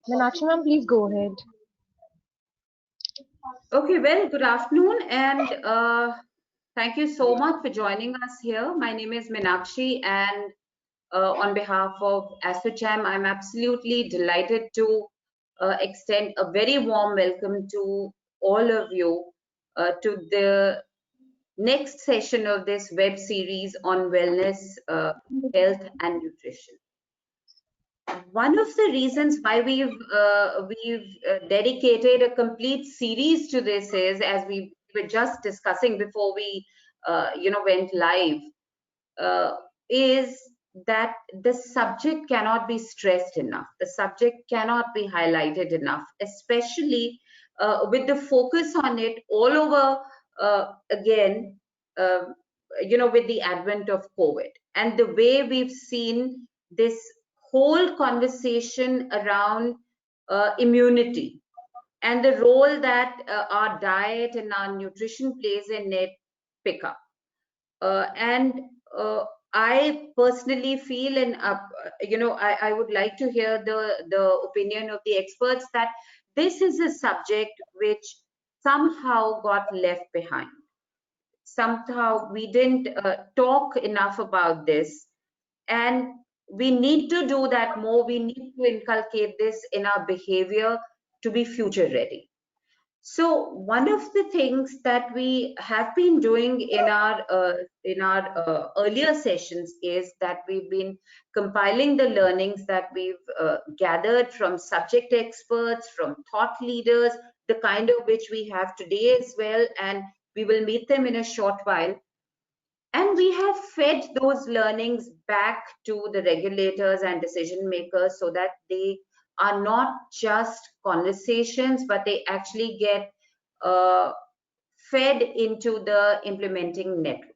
Meenakshi ma'am, please go ahead. Okay, well, good afternoon, and thank you so much for joining us here. My name is Meenakshi, and on behalf of ASSOCHAM, I'm absolutely delighted to extend a very warm welcome to all of you to the next session of this web series on wellness, health, and nutrition. One of the reasons why we've dedicated a complete series to this is, as we were just discussing before we went live, uh, is that the subject cannot be stressed enough. The subject cannot be highlighted enough, especially with the focus on it all over again. With the advent of COVID and the way we've seen this whole conversation around immunity and the role that our diet and our nutrition plays in it pick up. And I personally feel, and I would like to hear the opinion of the experts that this is a subject which somehow got left behind. Somehow we didn't talk enough about this, and we need to do that more. We need to inculcate this in our behavior to be future ready. So one of the things that we have been doing in our earlier sessions is that we've been compiling the learnings that we've gathered from subject experts, from thought leaders, the kind of which we have today as well, and we will meet them in a short while. And we have fed those learnings back to the regulators and decision makers so that they are not just conversations, but they actually get uh, fed into the implementing network.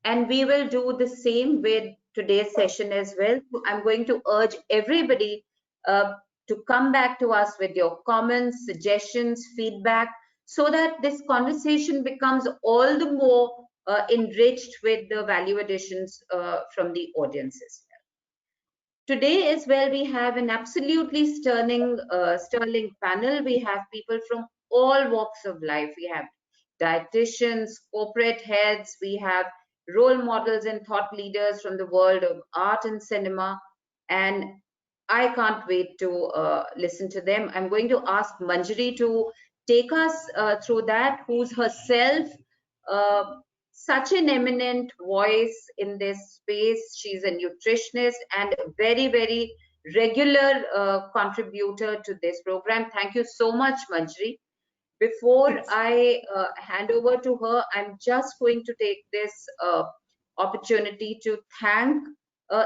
And we will do the same with today's session as well. I'm going to urge everybody to come back to us with your comments, suggestions, feedback, so that this conversation becomes all the more enriched with the value additions from the audiences. Today as well, we have an absolutely sterling panel. We have people from all walks of life. We have dietitians, corporate heads, we have role models and thought leaders from the world of art and cinema. And I can't wait to listen to them. I'm going to ask Manjari to take us through that, who's herself uh, such an eminent voice in this space. She's a nutritionist and a very, very regular contributor to this program. Thank you so much, Manjari. Before I hand over to her, I'm just going to take this opportunity to thank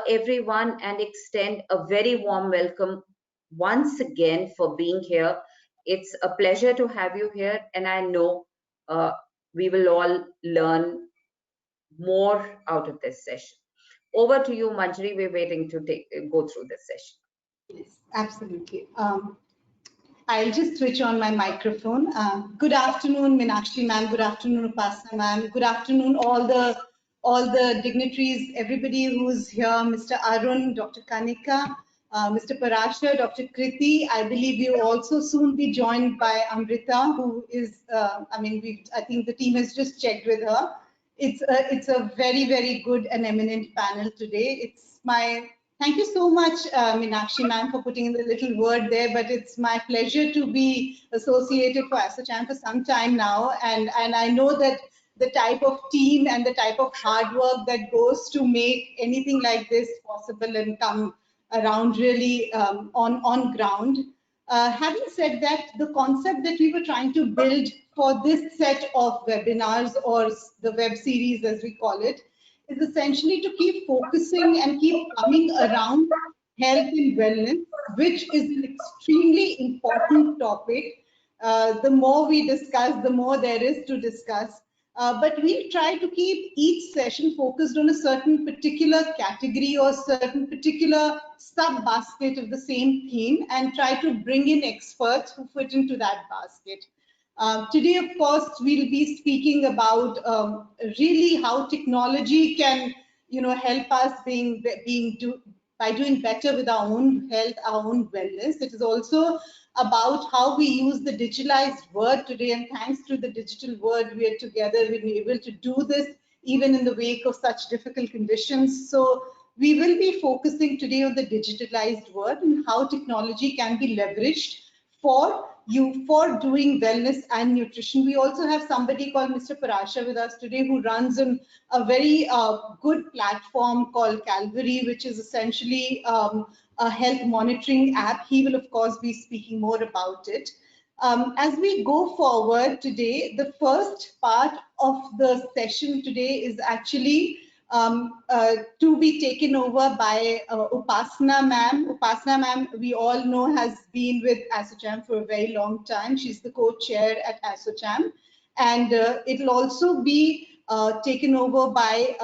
everyone and extend a very warm welcome once again for being here. It's a pleasure to have you here, and I know uh, we will all learn more out of this session. Over to you, Manjari. We're waiting to go through this session. Yes, absolutely. I'll just switch on my microphone. Good afternoon, Meenakshi ma'am. Good afternoon, Upasana ma'am. Good afternoon, all the dignitaries, everybody who's here, Mr. Arun, Dr. Kanika, Mr. Parashar, Dr. Kriti. I believe you also soon be joined by Amrita, who is, I think the team has just checked with her. It's a very, very good and eminent panel today. It's my Thank you so much, Meenakshi ma'am, for putting in the little word there, but it's my pleasure to be associated for ASSOCHAM for some time now, and I know that the type of team and the type of hard work that goes to make anything like this possible and come around really on ground. Having said that, the concept that we were trying to build for this set of webinars, or the web series as we call it, is essentially to keep focusing and keep coming around health and wellness, which is an extremely important topic. The more we discuss, the more there is to discuss. But we try to keep each session focused on a certain particular category or certain particular sub-basket of the same theme, and try to bring in experts who fit into that basket. Today, of course, we'll be speaking about really how technology can, help us by doing better with our own health, our own wellness. It is also about how we use the digitalized word today, and thanks to the digital word, we are together, we're able to do this even in the wake of such difficult conditions. So we will be focusing today on the digitalized word and how technology can be leveraged for doing wellness and nutrition. We also have somebody called Mr. Parasha with us today who runs a very good platform called Calvary, which is essentially a health monitoring app. He will, of course, be speaking more about it. As we go forward today, the first part of the session today is actually to be taken over by Upasana ma'am. Upasana ma'am, we all know, has been with ASSOCHAM for a very long time. She's the co-chair at ASSOCHAM, and it'll also be taken over by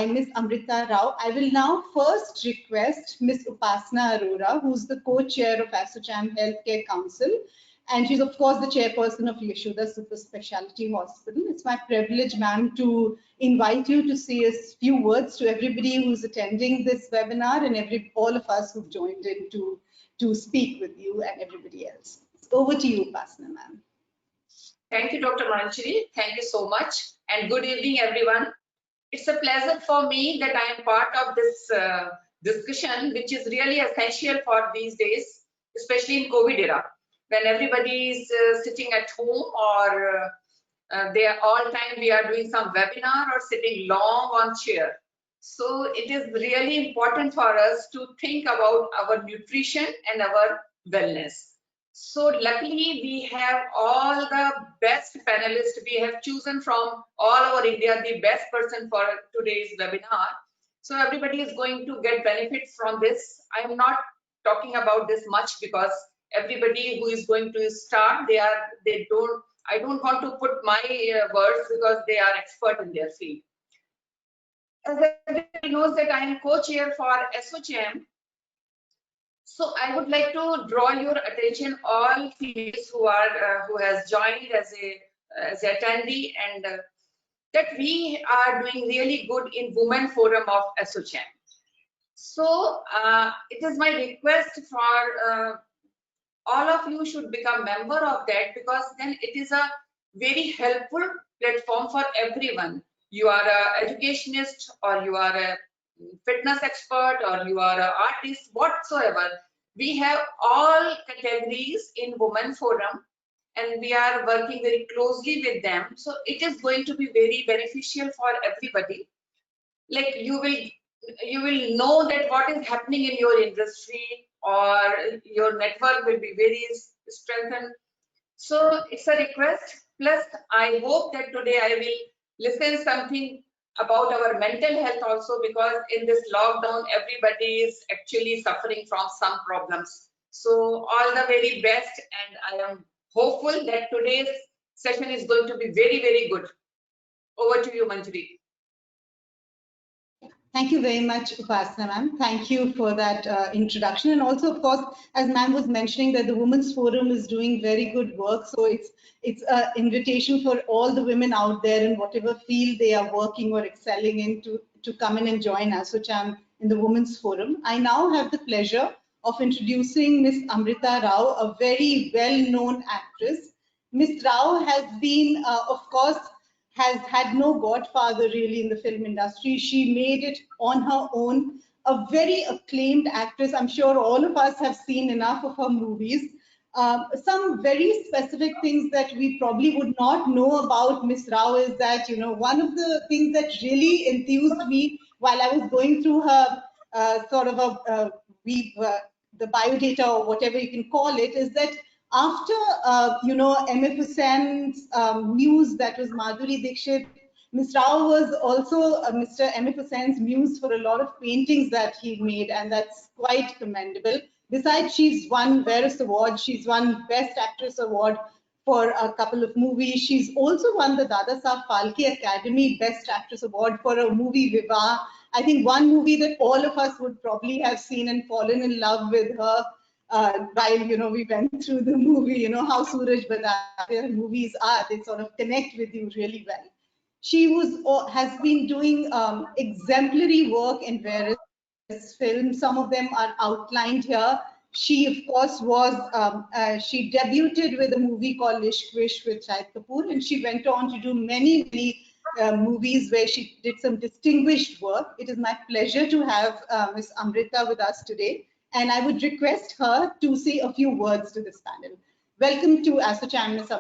Ms. Amrita Rao. I will now first request Ms. Upasana Arora, who's the co-chair of ASSOCHAM Healthcare Council, and she's of course the chairperson of Yashoda Super Speciality Hospital. It's my privilege, ma'am, to invite you to say a few words to everybody who's attending this webinar and all of us who've joined in to speak with you and everybody else. Over to you, Upasana, ma'am. Thank you, Dr. Manjari. Thank you so much, and good evening, everyone. It's a pleasure for me that I am part of this discussion, which is really essential for these days, especially in COVID era, when everybody is sitting at home, or they are all time we are doing some webinar or sitting long on chair. So it is really important for us to think about our nutrition and our wellness. So luckily we have all the best panelists. We have chosen from all over India the best person for today's webinar. So everybody is going to get benefits from this. I am not talking about this much because everybody who is going to start, I don't want to put my words because they are expert in their field. As everybody knows that I am co-chair for ASSOCHAM. So I would like to draw your attention, all females who has joined as an attendee, and that we are doing really good in Women Forum of ASSOCHAM. So it is my request for all of you should become member of that, because then it is a very helpful platform for everyone. You are an educationist, or you are a fitness expert, or you are an artist, whatsoever. We have all categories in Women Forum, and we are working very closely with them. So it is going to be very beneficial for everybody. Like you will know that what is happening in your industry, or your network will be very strengthened. So it's a request. Plus, I hope that today I will listen something about our mental health also, because in this lockdown, everybody is actually suffering from some problems. So all the very best, and I am hopeful that today's session is going to be very, very good. Over to you, Manjari. Thank you very much, Upasana ma'am. Thank you for that introduction. And also, of course, as ma'am was mentioning, that the Women's Forum is doing very good work. So it's an invitation for all the women out there in whatever field they are working or excelling in to come in and join ASSOCHAM in the Women's Forum. I now have the pleasure of introducing Ms. Amrita Rao, a very well-known actress. Ms. Rao has been, of course, has had no godfather really in the film industry. She made it on her own, a very acclaimed actress. I'm sure all of us have seen enough of her movies. Some very specific things that we probably would not know about Ms. Rao is that, you know, one of the things that really enthused me while I was going through her sort of the biodata or whatever you can call it, is that after M.F. Husain's muse, that was Madhuri Dixit, Ms. Rao was also Mr. M.F. Husain's muse for a lot of paintings that he made, and that's quite commendable. Besides, she's won various awards. She's won Best Actress Award for a couple of movies. She's also won the Dada Saab Phalke Academy Best Actress Award for a movie, Vivah. I think one movie that all of us would probably have seen and fallen in love with her while we went through the movie. You know how Suraj Badar movies are; they sort of connect with you really well. She has been doing exemplary work in various this film. Some of them are outlined here. She, of course, she debuted with a movie called Ishq Vishk with Shahid Kapoor, and she went on to do many movies where she did some distinguished work. It is my pleasure to have Ms. Amrita with us today, and I would request her to say a few words to this panel. Welcome to ASSOCHAM, Ms.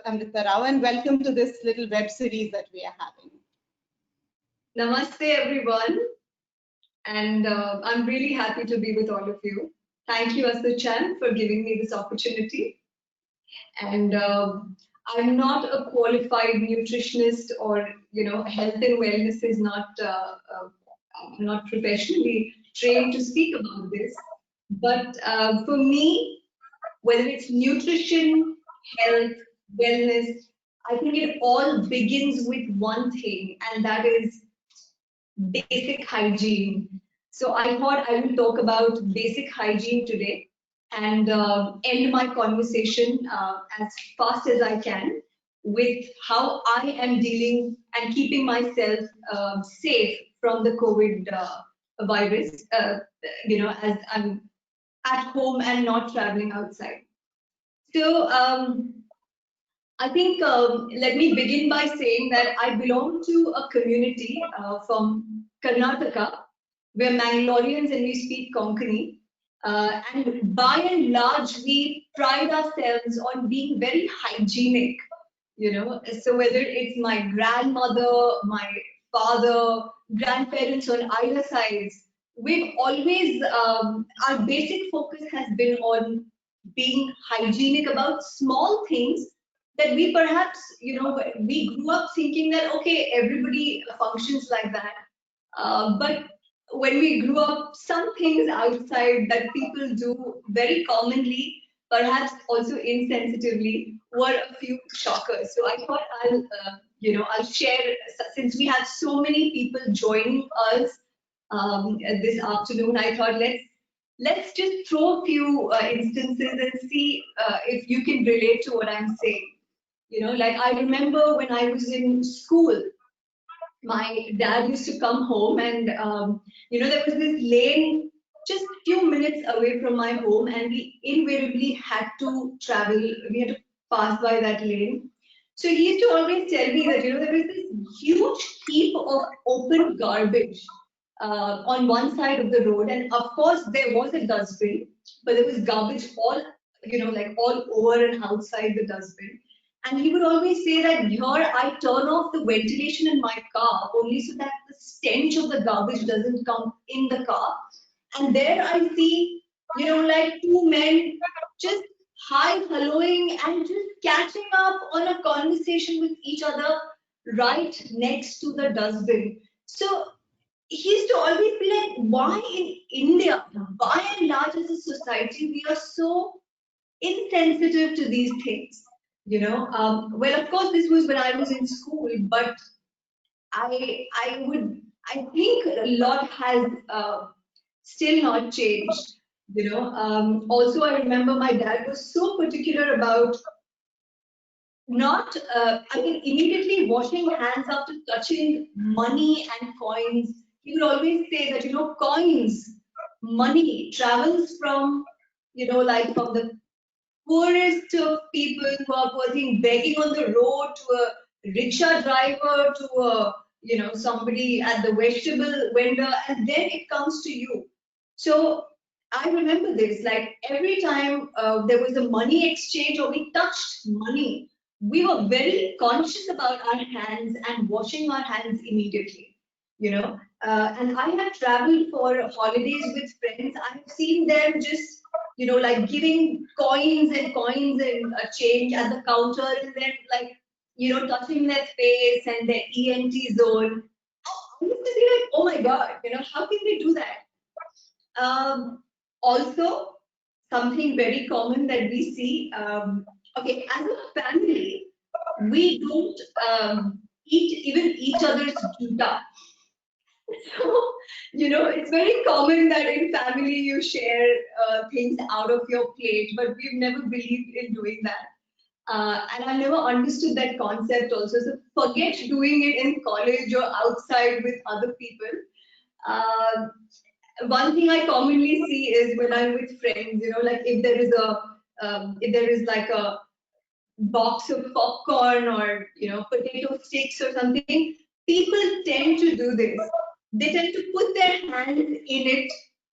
Amrita Rao, and welcome to this little web series that we are having. Namaste, everyone. And I'm really happy to be with all of you. Thank you, ASSOCHAM, for giving me this opportunity. And I'm not a qualified nutritionist, or health and wellness is not. I'm not professionally trained to speak about this. But for me, whether it's nutrition, health, wellness, I think it all begins with one thing, and that is basic hygiene. So I thought I will talk about basic hygiene today and end my conversation as fast as I can with how I am dealing and keeping myself safe from the COVID virus, as I'm at home and not traveling outside. So I think let me begin by saying that I belong to a community from Karnataka, we're Mangaloreans and we speak Konkani. And by and large, we pride ourselves on being very hygienic, So whether it's my grandmother, my father, grandparents on either sides, we've always, our basic focus has been on being hygienic about small things that we perhaps, we grew up thinking that, okay, everybody functions like that. But when we grew up, some things outside that people do very commonly, perhaps also insensitively, were a few shockers. So I thought I'll share, since we have so many people joining us this afternoon, I thought let's just throw a few instances and see if you can relate to what I'm saying. Like I remember when I was in school, my dad used to come home and, there was this lane just a few minutes away from my home, and we invariably had to travel. We had to pass by that lane. So he used to always tell me that, there was this huge heap of open garbage on one side of the road. And of course, there was a dustbin, but there was garbage all, all over and outside the dustbin. And he would always say that here I turn off the ventilation in my car only so that the stench of the garbage doesn't come in the car. And there I see, like two men just hi-helloing and just catching up on a conversation with each other right next to the dustbin. So he used to always be like, why in India, by and large as a society, we are so insensitive to these things? Well, of course, this was when I was in school, but I think a lot has still not changed. Also, I remember my dad was so particular about not, immediately washing hands after touching money and coins. He would always say that, coins, money travels from, from the poorest of people who are begging on the road to a rickshaw driver to a somebody at the vegetable vendor, and then it comes to you. So I remember this, like every time there was a money exchange or we touched money, we were very conscious about our hands and washing our hands immediately. And I have traveled for holidays with friends. I have seen them just like giving coins and change at the counter, and then like, touching their face and their ENT zone. I used to be like, oh my God, how can they do that? Also, something very common that we see, okay, as a family, we don't eat even each other's juta. So, it's very common that in family you share things out of your plate, but we've never believed in doing that. And I've never understood that concept also. So forget doing it in college or outside with other people. one thing I commonly see is when I'm with friends, like if there is like a box of popcorn or potato sticks or something, people tend to do this. They tend to put their hands in it,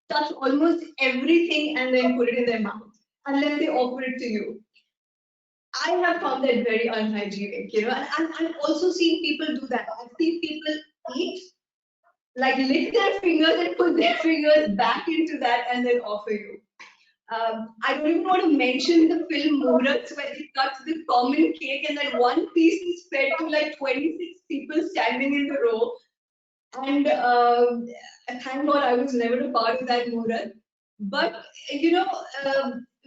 touch almost everything, and then put it in their mouth, unless they offer it to you. I have found that very unhygienic, and I've also seen people do that. I've seen people eat, like lick their fingers and put their fingers back into that and then offer you. I don't even want to mention the film Muhrats, where they cut the common cake and then one piece is fed to like 26 people standing in the row. And thank God I was never a part of that Muhrat. But,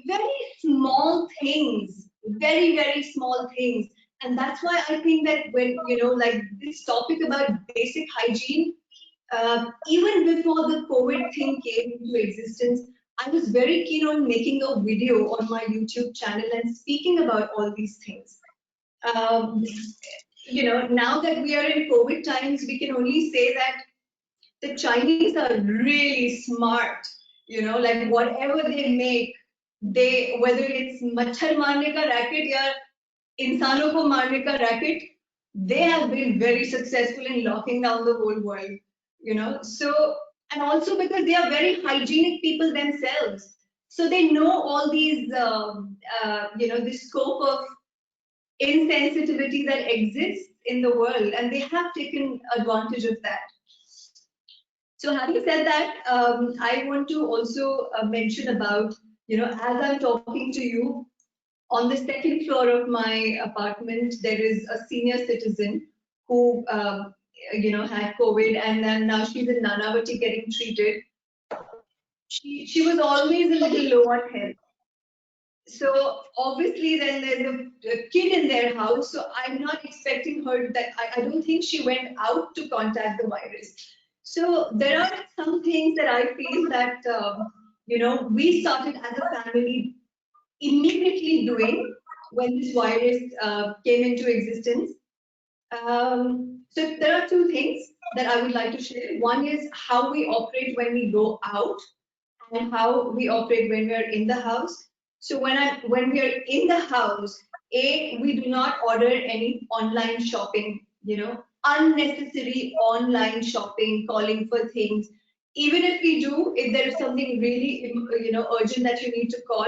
very small things, very, very small things. And that's why I think that when, like this topic about basic hygiene, even before the COVID thing came into existence, I was very keen on making a video on my YouTube channel and speaking about all these things. Now that we are in COVID times, we can only say that the Chinese are really smart. Like whatever they make, whether it's machhar marne ka racket ya insano ko marne ka racket, they have been very successful in locking down the whole world. So, and also because they are very hygienic people themselves, so they know all these the scope of insensitivity that exists in the world, and they have taken advantage of that. So having said that, I want to also mention about, as I'm talking to you, on the second floor of my apartment, there is a senior citizen who had COVID, and then now she's in Nanavati getting treated. She was always a little low on health. So obviously then there's a kid in their house, so I'm not expecting her that, I don't think she went out to contact the virus. So there are some things that I feel that, we started as a family immediately doing when this virus came into existence. So there are two things that I would like to share. One is how we operate when we go out and how we operate when we are in the house. So when we are in the house, we do not order any online shopping, unnecessary online shopping, calling for things. Even if we do, if there is something really, urgent that you need to call,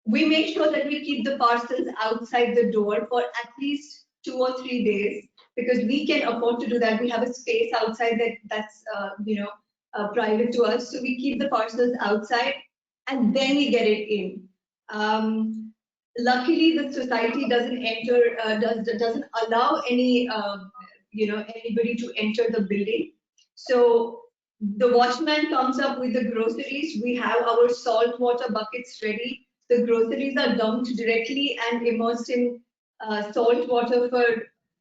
we make sure that we keep the parcels outside the door for at least 2 or 3 days, because we can afford to do that. We have a space outside that's private to us, so we keep the parcels outside and then we get it in. Luckily, the society doesn't doesn't allow any anybody to enter the building. So the watchman comes up with the groceries. We have our salt water buckets ready. The groceries are dumped directly and immersed in salt water for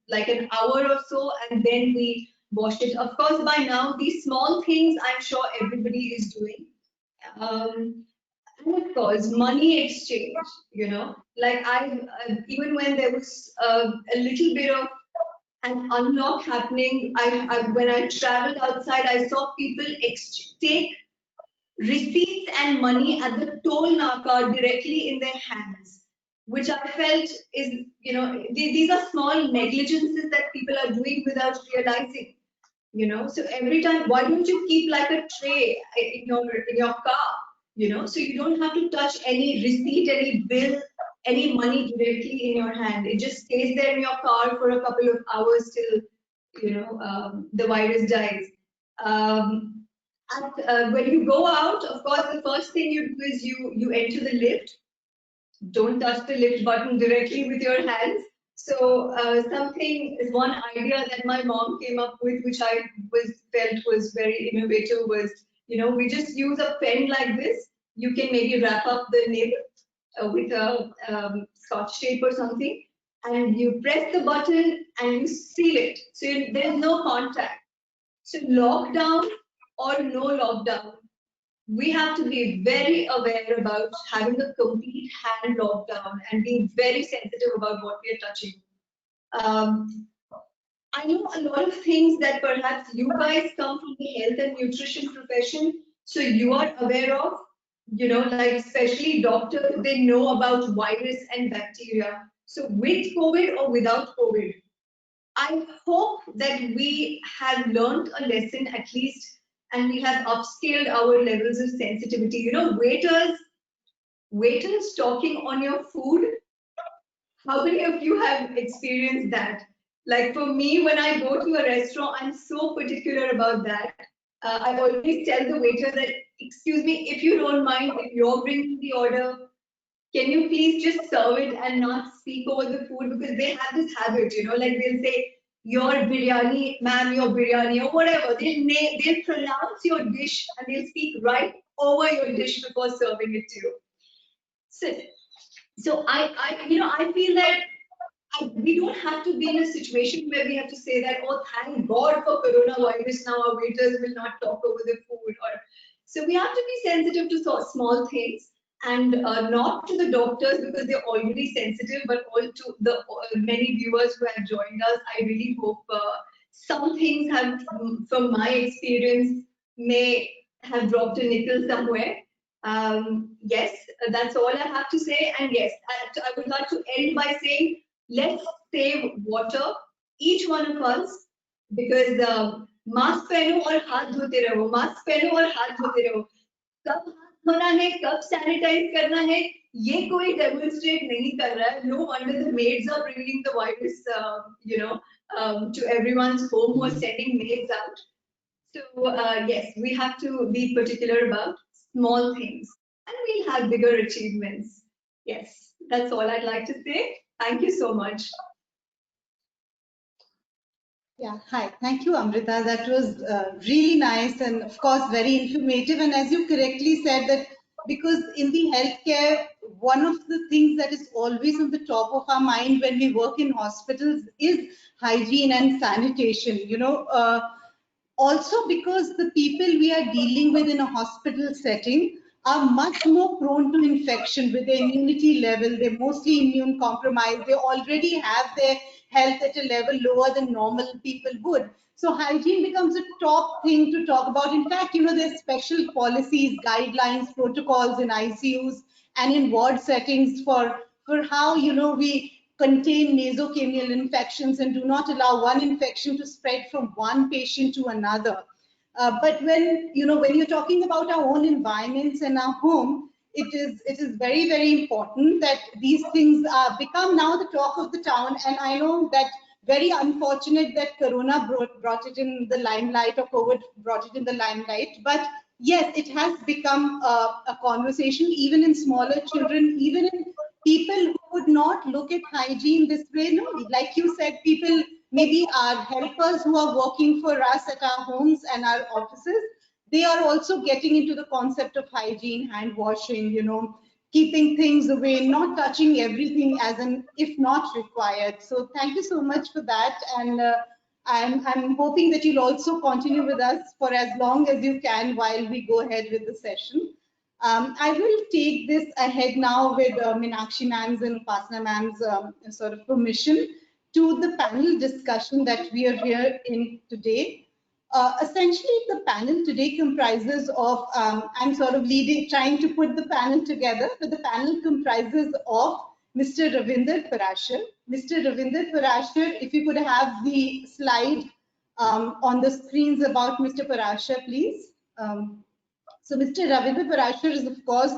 like an hour or so, and then we wash it. Of course, by now, these small things I'm sure everybody is doing. And of course, money exchange, like even when there was a little bit of an unlock happening, when I traveled outside, I saw people take receipts and money at the toll naka directly in their hands, which I felt is, these are small negligences that people are doing without realizing. So every time, why don't you keep like a tray in your car, so you don't have to touch any receipt, any bill, any money directly in your hand. It just stays there in your car for a couple of hours till the virus dies. When you go out, of course, the first thing you do is you enter the lift. Don't touch the lift button directly with your hands. So something is one idea that my mom came up with, which I felt was very innovative, was, we just use a pen like this. You can maybe wrap up the nib with a scotch tape or something, and you press the button and you seal it. So there's no contact. So lockdown or no lockdown, we have to be very aware about having a complete hand lockdown and being very sensitive about what we are touching. I know a lot of things that perhaps you guys come from the health and nutrition profession, So you are aware of, like especially doctors, they know about virus and bacteria. So with COVID or without COVID, I hope that we have learned a lesson at least, and we have upscaled our levels of sensitivity. Waiters talking on your food. How many of you have experienced that? Like for me, when I go to a restaurant, I'm so particular about that. I always tell the waiter that, excuse me, if you don't mind, if you're bringing the order, can you please just serve it and not speak over the food? Because they have this habit, like they'll say, your biryani, ma'am, your biryani, or whatever. They'll pronounce your dish and they'll speak right over your dish before serving it to you. So I feel that we don't have to be in a situation where we have to say that, oh, thank God for coronavirus, now our waiters will not talk over the food. So we have to be sensitive to small things, and not to the doctors because they're already sensitive, but all to the many viewers who have joined us. I really hope some things have, from my experience, may have dropped a nickel somewhere. Yes, that's all I have to say. And yes, I would like to end by saying, let's save water, each one of us, because mask पहनो और हाथ धोते रहो, mask पहनो और हाथ धोते रहो. कब हाथ धोना है, कब सैनिटाइज करना है, ये कोई डेमोन्स्ट्रेट नहीं कर रहा है. No wonder the maids are bringing the virus, to everyone's home who are sending maids out. So yes, we have to be particular about small things, and we'll have bigger achievements. Yes, that's all I'd like to say. Thank you so much. Yeah, hi. Thank you, Amrita. That was really nice and, of course, very informative. And as you correctly said, that because in the healthcare, one of the things that is always on the top of our mind when we work in hospitals is hygiene and sanitation. Also because the people we are dealing with in a hospital setting are much more prone to infection with their immunity level. They're mostly immune compromised. They already have their health at a level lower than normal people would. So hygiene becomes a top thing to talk about. In fact, there's special policies, guidelines, protocols in ICUs and in ward settings for how, we contain nasocanial infections and do not allow one infection to spread from one patient to another. But when you're talking about our own environments and our home, it is very, very important that these things become now the talk of the town. And I know that very unfortunate that Corona brought it in the limelight, or COVID brought it in the limelight. But yes, it has become a conversation, even in smaller children, even in people who would not look at hygiene this way. No, like you said, people maybe our helpers who are working for us at our homes and our offices, they are also getting into the concept of hygiene, hand washing, keeping things away, not touching everything as an if not required. So thank you so much for that. And I'm hoping that you'll also continue with us for as long as you can while we go ahead with the session. I will take this ahead now with Meenakshi ma'am's and Upasana ma'am's sort of permission to the panel discussion that we are here in today. Essentially, the panel today comprises of, I'm sort of trying to put the panel together, but the panel comprises of Mr. Ravinder Parashar. Mr. Ravinder Parashar, if you could have the slide on the screens about Mr. Parashar, please. So Mr. Ravinder Parashar is, of course,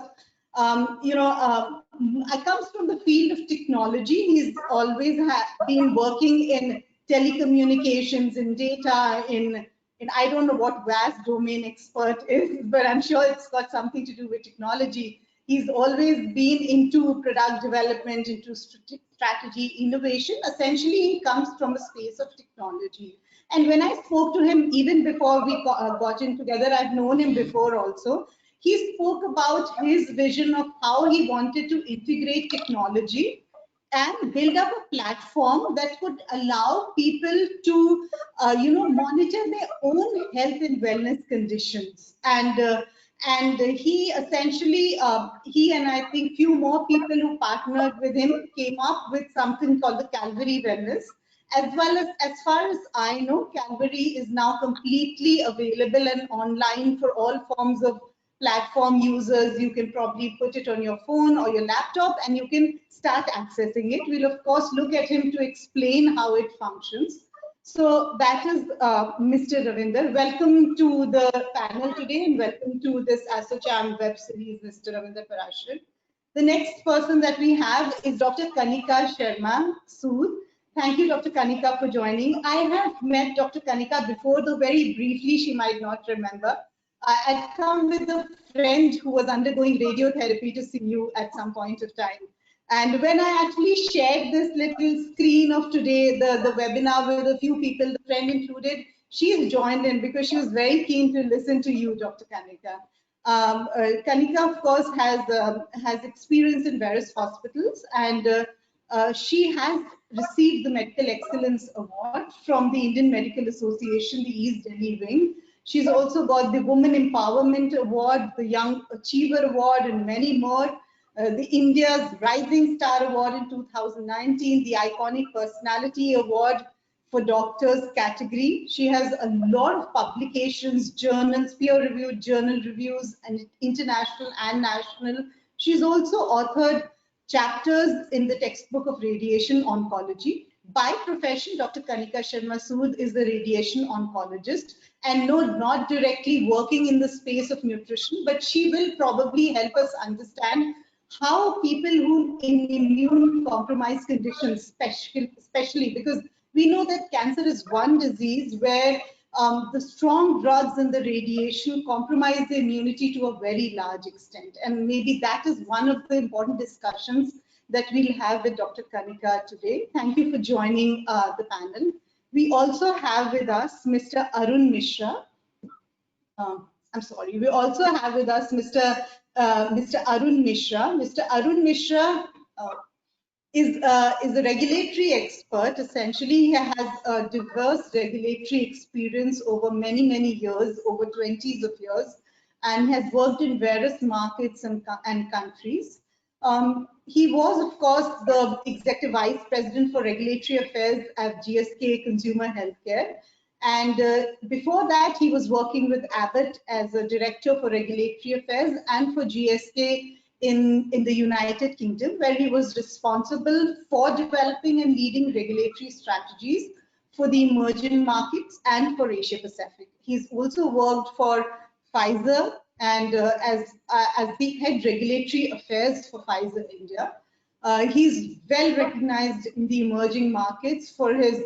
I comes from the field of technology. He's always been working in telecommunications, in data, in I don't know what vast domain expert is, but I'm sure it's got something to do with technology. He's always been into product development, into strategy, innovation. Essentially, he comes from a space of technology. And when I spoke to him, even before we got in together, I've known him before also, he spoke about his vision of how he wanted to integrate technology and build up a platform that would allow people to, monitor their own health and wellness conditions. And he essentially, he and I think few more people who partnered with him came up with something called the Calvary Wellness. as far as I know, Calvary is now completely available and online for all forms of platform users. You can probably put it on your phone or your laptop and you can start accessing it. We'll of course look at him to explain how it functions. So that is Mr. Ravinder. Welcome to the panel today and welcome to this ASSOCHAM web series, Mr. Ravinder Parashar. The next person that we have is Dr. Kanika Sharma Sood. Thank you, Dr. Kanika, for joining. I have met Dr. Kanika before, though very briefly, she might not remember. I'd come with a friend who was undergoing radiotherapy to see you at some point of time. And when I actually shared this little screen of today, the webinar with a few people, the friend included, she's joined in because she was very keen to listen to you, Dr. Kanika. Kanika, of course, has experience in various hospitals, and she has received the Medical Excellence Award from the Indian Medical Association, the East Delhi wing. She's also got the Women Empowerment Award, the Young Achiever Award, and many more. The India's Rising Star Award in 2019, the Iconic Personality Award for Doctors category. She has a lot of publications, journals, peer-reviewed journal reviews, and international and national. She's also authored chapters in the textbook of radiation oncology. By profession, Dr. Kanika Sharma Sood is a radiation oncologist, and no, not directly working in the space of nutrition, but she will probably help us understand how people who in immune compromised conditions, especially because we know that cancer is one disease where the strong drugs and the radiation compromise the immunity to a very large extent. And maybe that is one of the important discussions that we'll have with Dr. Kanika today. Thank you for joining the panel. We also have with us Mr. Arun Mishra. I'm sorry, we also have with us Mr. Arun Mishra. Mr. Arun Mishra is a regulatory expert. Essentially, he has a diverse regulatory experience over many years, over 20s of years, and has worked in various markets and countries. He was, of course, the Executive Vice President for Regulatory Affairs at GSK Consumer Healthcare. And before that, he was working with Abbott as a Director for Regulatory Affairs and for GSK in the United Kingdom, where he was responsible for developing and leading regulatory strategies for the emerging markets and for Asia Pacific. He's also worked for Pfizer and as the head regulatory affairs for Pfizer India. He's well recognized in the emerging markets for his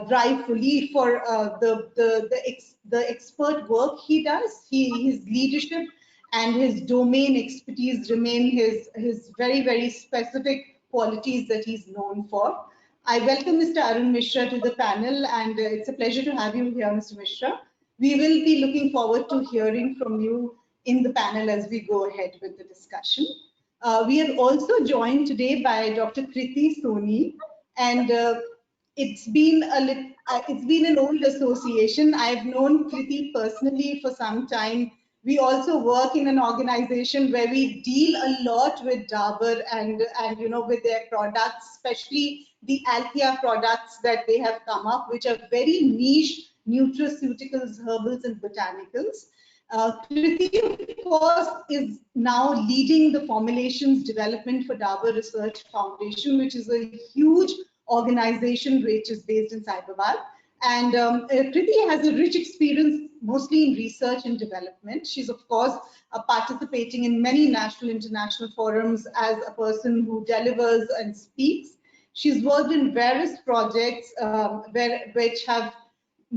drive for lead, for the expert work he does. His leadership and his domain expertise remain his very specific qualities that he's known for. I welcome Mr. Arun Mishra to the panel, and it's a pleasure to have you here, Mr. Mishra. We will be looking forward to hearing from you in the panel as we go ahead with the discussion. We are also joined today by Dr. Kriti Soni, and it's been an old association. I've known Kriti personally for some time. We also work in an organization where we deal a lot with Dabur and with their products, especially the Althea products that they have come up, which are very niche nutraceuticals, herbals, and botanicals. Kriti, of course, is now leading the formulations development for Dabur Research Foundation, which is a huge organization which is based in Hyderabad. And Kriti has a rich experience mostly in research and development. She's, of course, participating in many national international forums as a person who delivers and speaks. She's worked in various projects which have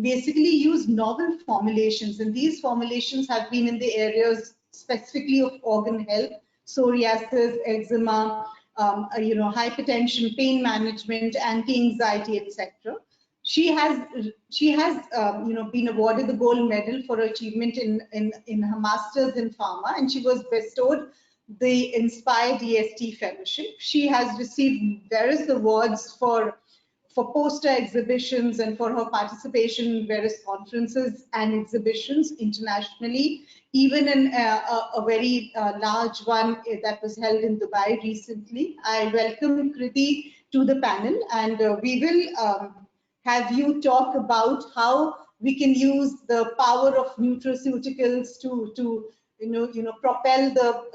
basically used novel formulations, and these formulations have been in the areas specifically of organ health, psoriasis, eczema, hypertension, pain management, anti-anxiety, etc. She has been awarded the gold medal for achievement in her master's in pharma, and she was bestowed the Inspired EST Fellowship. She has received various awards for poster exhibitions and for her participation in various conferences and exhibitions internationally, even in a very large one that was held in Dubai recently. I welcome Kriti to the panel, and we will have you talk about how we can use the power of nutraceuticals to propel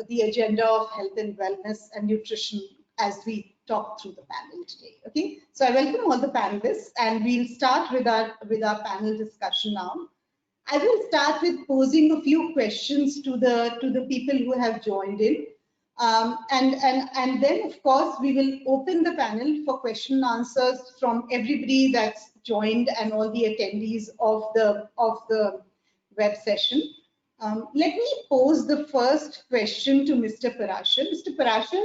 the agenda of health and wellness and nutrition as we talk through the panel today. Okay, so I welcome all the panelists, and we'll start with our panel discussion now. I will start with posing a few questions to the people who have joined in, and then of course we will open the panel for question and answers from everybody that's joined and all the attendees of the web session. Let me pose the first question to Mr. Parashar. Mr. Parashar,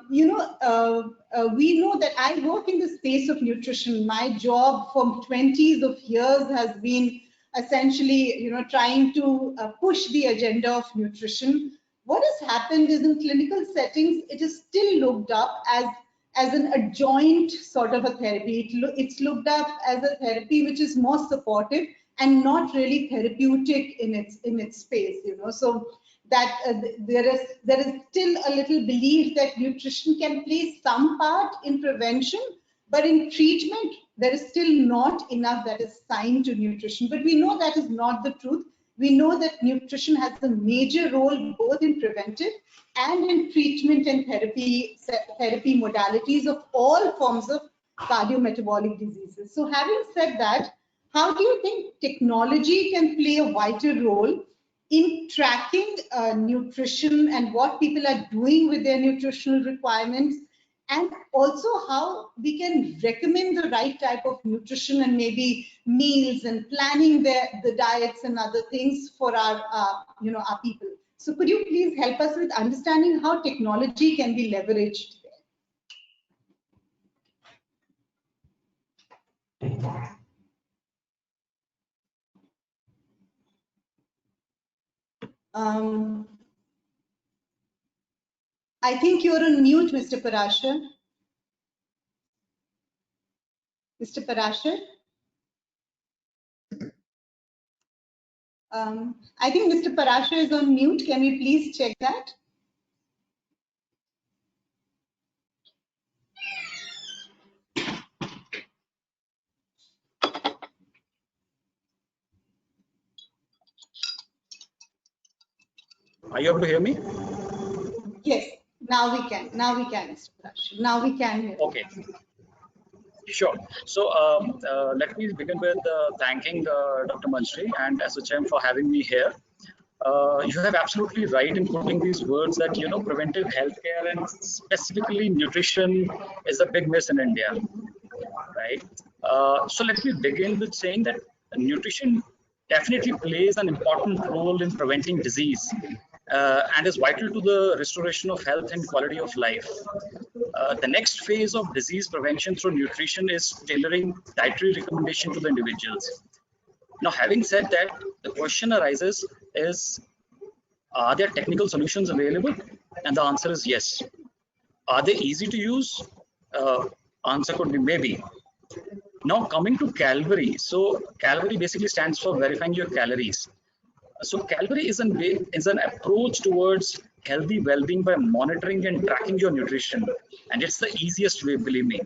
we know that I work in the space of nutrition. My job for 20s of years has been essentially, trying to push the agenda of nutrition. What has happened is in clinical settings, it is still looked up as an adjoint sort of a therapy. It's looked up as a therapy which is more supportive and not really therapeutic in its space. So that there is still a little belief that nutrition can play some part in prevention, but in treatment, there is still not enough that is assigned to nutrition. But we know that is not the truth. We know that nutrition has a major role both in preventive and in treatment and therapy modalities of all forms of cardiometabolic diseases. So having said that, how do you think technology can play a vital role in tracking nutrition and what people are doing with their nutritional requirements, and also how we can recommend the right type of nutrition and maybe meals and planning the diets and other things for our people? So could you please help us with understanding how technology can be leveraged there? I think you're on mute, Mr. Parashar. Mr. Parashar? I think Mr. Parashar is on mute. Can we please check that? Are you able to hear me? Yes, now we can. Now we can, Mr. Parashar. Now we can hear. Okay. Sure. So let me begin with thanking Dr. Manjri and SHM for having me here. You have absolutely right in putting these words that preventive healthcare and specifically nutrition is a big miss in India, right? So let me begin with saying that nutrition definitely plays an important role in preventing disease and is vital to the restoration of health and quality of life. The next phase of disease prevention through nutrition is tailoring dietary recommendation to the individuals. Now, having said that, the question arises is, are there technical solutions available? And the answer is yes. Are they easy to use? Answer could be maybe. Now, coming to Calvary. So Calvary basically stands for verifying your calories. So Calvary is an approach towards healthy well-being by monitoring and tracking your nutrition. And it's the easiest way, believe me.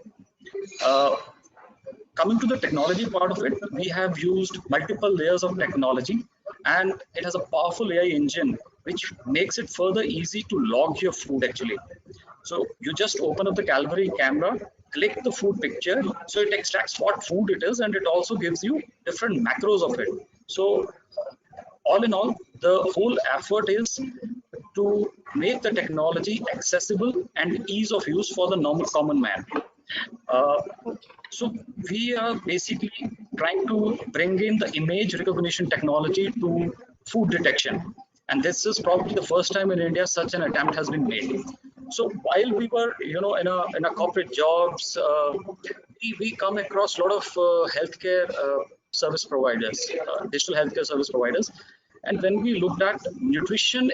Coming to the technology part of it, we have used multiple layers of technology, and it has a powerful AI engine which makes it further easy to log your food actually. So you just open up the Calvary camera, click the food picture, so it extracts what food it is, and it also gives you different macros of it. So all in all, the whole effort is to make the technology accessible and ease of use for the normal common man. So we are basically trying to bring in the image recognition technology to food detection. And this is probably the first time in India such an attempt has been made. So while we were, in a corporate jobs, we come across a lot of healthcare service providers, digital healthcare service providers. And when we looked at nutrition,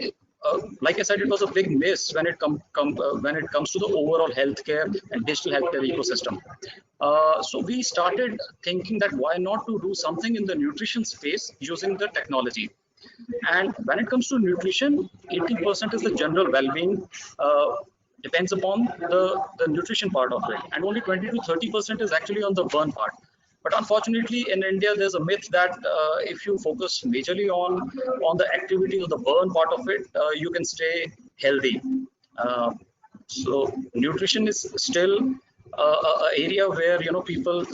like I said, it was a big miss when it comes to the overall healthcare and digital healthcare ecosystem. So we started thinking that why not to do something in the nutrition space using the technology. And when it comes to nutrition, 80% is the general well-being, depends upon the nutrition part of it, and only 20 to 30% is actually on the burn part. But unfortunately, in India, there's a myth that if you focus majorly on the activity or the burn part of it, you can stay healthy. So nutrition is still a area where people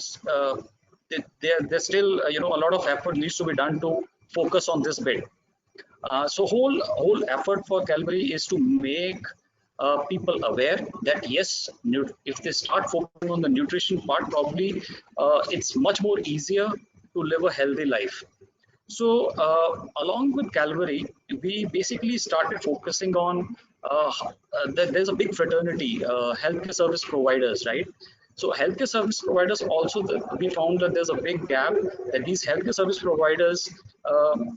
there's still a lot of effort needs to be done to focus on this bit. So whole effort for Calvary is to make people aware that yes, if they start focusing on the nutrition part, probably it's much more easier to live a healthy life. So along with Calvary, we basically started focusing on there's a big fraternity, healthcare service providers, right? So healthcare service providers also, we found that there's a big gap that these healthcare service providers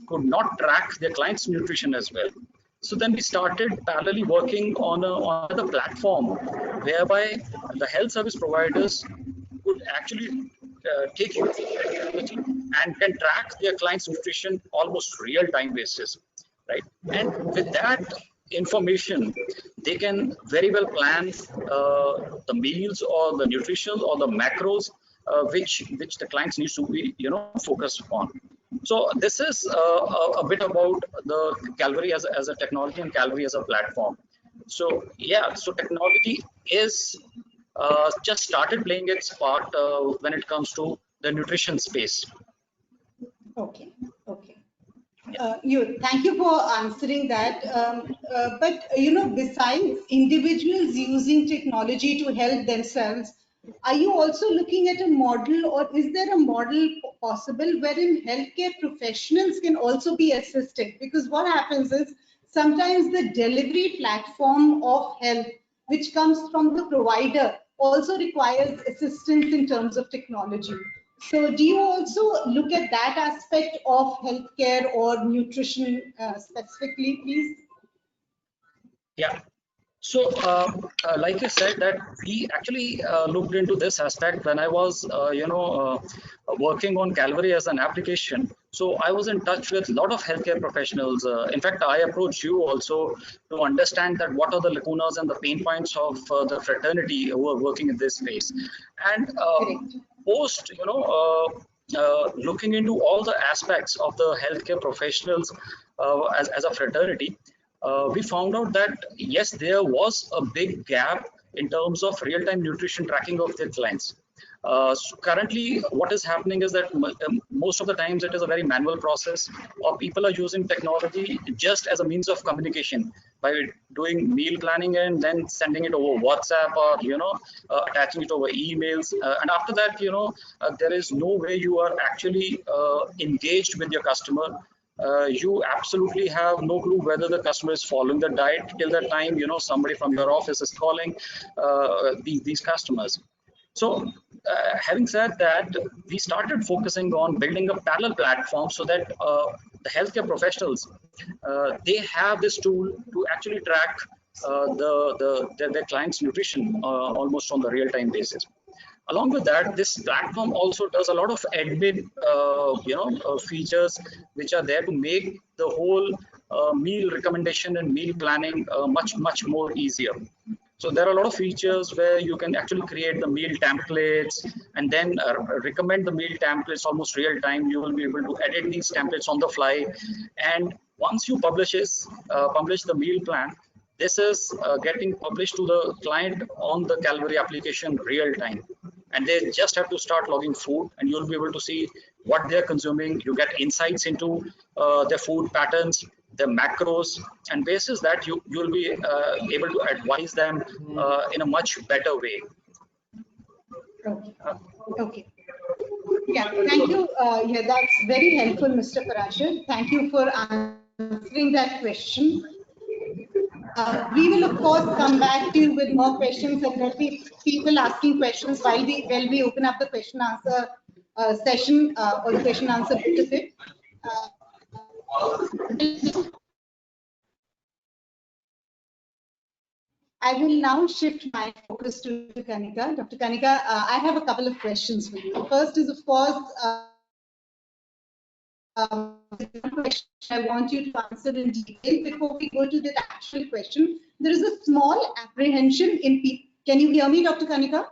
could not track their clients' nutrition as well. So then we started parallelly working on another platform whereby the health service providers could actually take use of technology and can track their clients' nutrition almost real-time basis, right? And with that information, they can very well plan the meals or the nutrition or the macros which the clients needs to be focused on. So this is a bit about the Calvary as a technology and Calvary as a platform. So yeah, so technology is just started playing its part when it comes to the nutrition space. Okay, okay. Thank you for answering that. But besides individuals using technology to help themselves, are you also looking at a model, or is there a model possible wherein healthcare professionals can also be assisted? Because what happens is sometimes the delivery platform of health, which comes from the provider, also requires assistance in terms of technology. So do you also look at that aspect of healthcare or nutrition specifically, please? Yeah. So, like I said, that we actually looked into this aspect when I was, working on Calvary as an application. So I was in touch with a lot of healthcare professionals. In fact, I approached you also to understand that what are the lacunas and the pain points of the fraternity who are working in this space. And post, looking into all the aspects of the healthcare professionals as a fraternity, we found out that yes, there was a big gap in terms of real-time nutrition tracking of their clients. So currently, what is happening is that most of the times it is a very manual process, or people are using technology just as a means of communication by doing meal planning and then sending it over WhatsApp or attaching it over emails. And after that, there is no way you are actually engaged with your customer. You absolutely have no clue whether the customer is following the diet till that time somebody from your office is calling these customers. So having said that, we started focusing on building a parallel platform so that the healthcare professionals they have this tool to actually track their clients' nutrition almost on the real-time basis. Along with that, this platform also does a lot of admin, features which are there to make the whole meal recommendation and meal planning much more easier. So there are a lot of features where you can actually create the meal templates and then recommend the meal templates almost real time. You will be able to edit these templates on the fly. And once you publish the meal plan, this is getting published to the client on the Calvary application real time. And they just have to start logging food, and you'll be able to see what they're consuming. You get insights into their food patterns, their macros, and basis that you'll be able to advise them in a much better way. Okay. Okay. Yeah, thank you. Yeah, that's very helpful, Mr. Parashar. Thank you for answering that question. We will, of course, come back to you with more questions, and there'll be people asking questions while we open up the question answer session or the question answer bit of it. I will now shift my focus to Kanika. Dr. Kanika, I have a couple of questions for you. The first is, of course, question I want you to answer in detail. Before we go to the actual question, there is a small apprehension in people. Can you hear me, Dr. Kanika?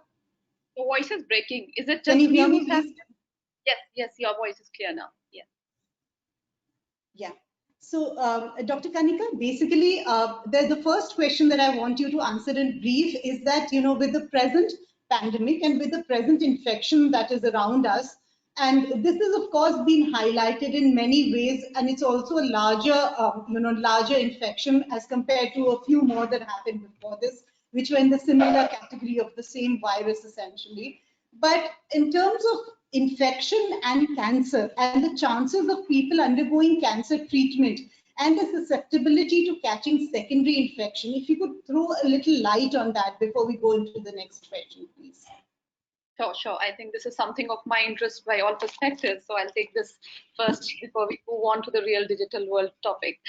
Your voice is breaking. Is it just Can you hear me, me? please? Yes, your voice is clear now. Yes. Yeah. So, Dr. Kanika, basically, the first question that I want you to answer in brief is that, with the present pandemic and with the present infection that is around us, and this is, of course, been highlighted in many ways, and it's also a larger infection as compared to a few more that happened before this, which were in the similar category of the same virus, essentially. But in terms of infection and cancer and the chances of people undergoing cancer treatment and the susceptibility to catching secondary infection, if you could throw a little light on that before we go into the next question, please. Sure. I think this is something of my interest by all perspectives. So I'll take this first before we move on to the real digital world topic.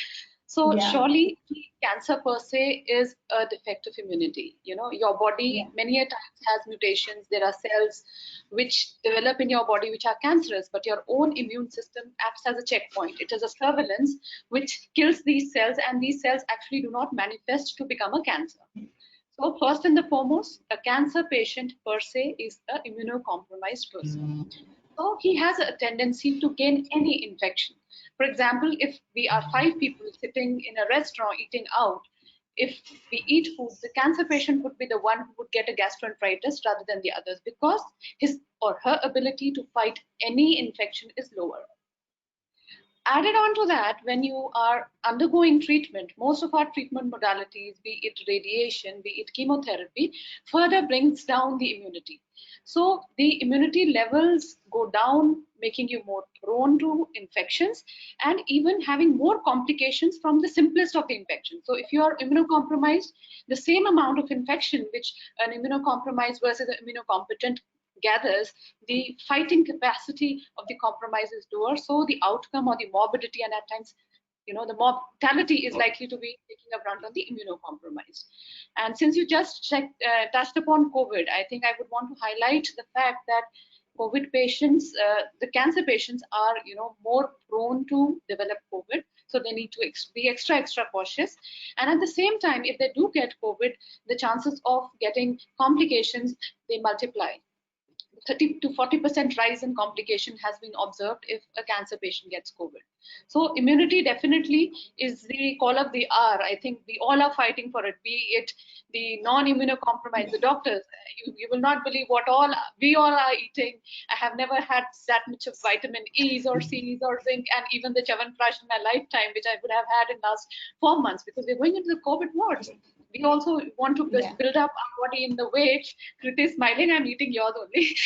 So Yeah. surely cancer per se is a defect of immunity. Your body many a times has mutations. There are cells which develop in your body which are cancerous, but your own immune system acts as a checkpoint. It is a surveillance which kills these cells, and these cells actually do not manifest to become a cancer. So first and the foremost, a cancer patient per se is an immunocompromised person. So he has a tendency to gain any infection. For example, if we are 5 people sitting in a restaurant eating out, if we eat food, the cancer patient would be the one who would get a gastroenteritis rather than the others, because his or her ability to fight any infection is lower. Added on to that, when you are undergoing treatment, most of our treatment modalities, be it radiation, be it chemotherapy, further brings down the immunity. So the immunity levels go down, making you more prone to infections and even having more complications from the simplest of the infections. So if you are immunocompromised, the same amount of infection which an immunocompromised versus an immunocompetent gathers, the fighting capacity of the compromised is lower, so the outcome or the morbidity and at times the mortality is likely to be taking a brunt on the immunocompromised. And since you just touched upon COVID, I think I would want to highlight the fact that COVID patients, the cancer patients are more prone to develop COVID, so they need to be extra cautious. And at the same time, if they do get COVID, the chances of getting complications, they multiply. 30 to 40% rise in complication has been observed if a cancer patient gets COVID. So immunity definitely is the call of the hour. I think we all are fighting for it, be it the non-immunocompromised, the doctors. You will not believe what we all are eating. I have never had that much of vitamin E's or C's or zinc and even the Chyawanprash in my lifetime, which I would have had in last 4 months, because we're going into the COVID wards. We also want to build up our body in the way Kriti is smiling, I'm eating yours only.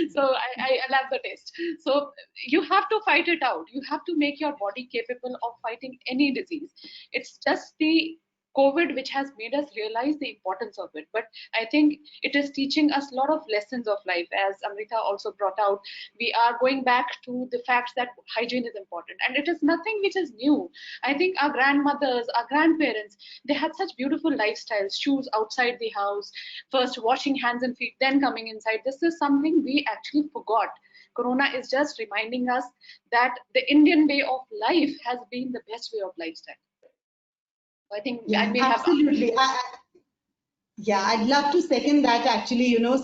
so I love the taste. So you have to fight it out. You have to make your body capable of fighting any disease. It's just the COVID which has made us realize the importance of it. But I think it is teaching us a lot of lessons of life. As Amrita also brought out, we are going back to the fact that hygiene is important. And it is nothing which is new. I think our grandmothers, our grandparents, they had such beautiful lifestyles, shoes outside the house, first washing hands and feet, then coming inside. This is something we actually forgot. Corona is just reminding us that the Indian way of life has been the best way of lifestyle. I think I may absolutely. I'd love to second that actually, because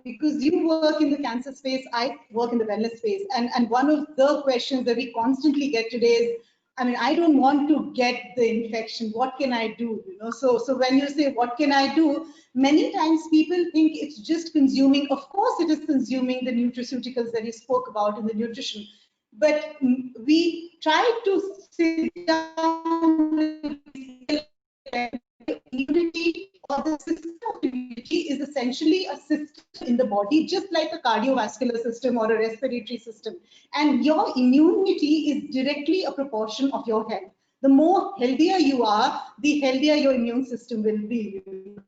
because you work in the cancer space, I work in the wellness space. And one of the questions that we constantly get today is, I don't want to get the infection. What can I do? So when you say, what can I do? Many times people think it's just consuming. Of course, it is consuming the nutraceuticals that you spoke about in the nutrition. But we try to sit down with immunity, or the system of immunity is essentially a system in the body, just like a cardiovascular system or a respiratory system. And your immunity is directly a proportion of your health. The more healthier you are, the healthier your immune system will be.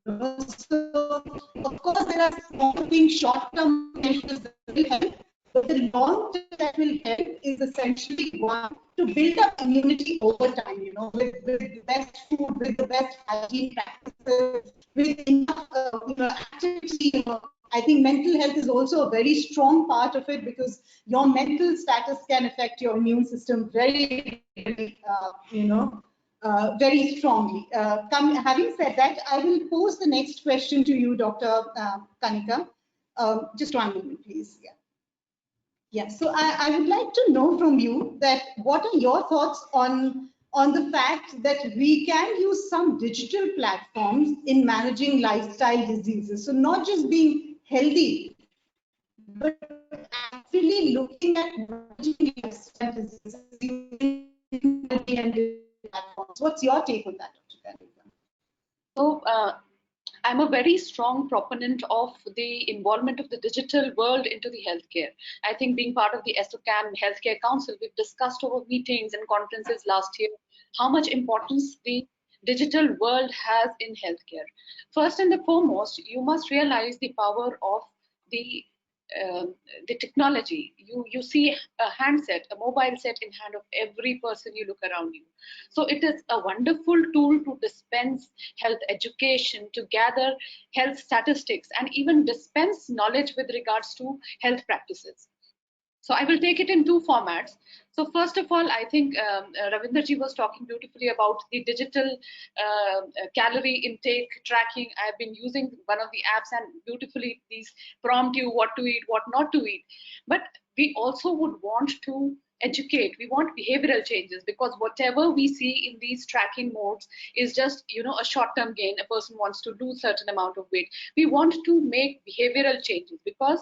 So, of course, there are small things, short-term measures that will help. But the long term that will help is essentially one, to build up immunity over time, with the best food, with the best hygiene practices, with enough activity. I think mental health is also a very strong part of it, because your mental status can affect your immune system very, very very strongly. Having said that, I will pose the next question to you, Dr. Kanika. Just one moment, please. Yeah. Yeah, so I would like to know from you that what are your thoughts on the fact that we can use some digital platforms in managing lifestyle diseases. So not just being healthy, but actually looking at managing lifestyle diseases using platforms. What's your take on that, Dr. Kanika? So I'm a very strong proponent of the involvement of the digital world into the healthcare. I think being part of the ESOCAM Healthcare Council, we've discussed over meetings and conferences last year how much importance the digital world has in healthcare. First and foremost, you must realize the power of the technology. You see a handset, a mobile set in hand of every person you look around you. So it is a wonderful tool to dispense health education, to gather health statistics, and even dispense knowledge with regards to health practices. So I will take it in two formats. So first of all, I think Ravinderji was talking beautifully about the digital calorie intake tracking. I've been using one of the apps, and beautifully these prompt you what to eat, what not to eat. But we also would want to educate. We want behavioral changes, because whatever we see in these tracking modes is just, you know, a short-term gain. A person wants to lose certain amount of weight. We want to make behavioral changes, because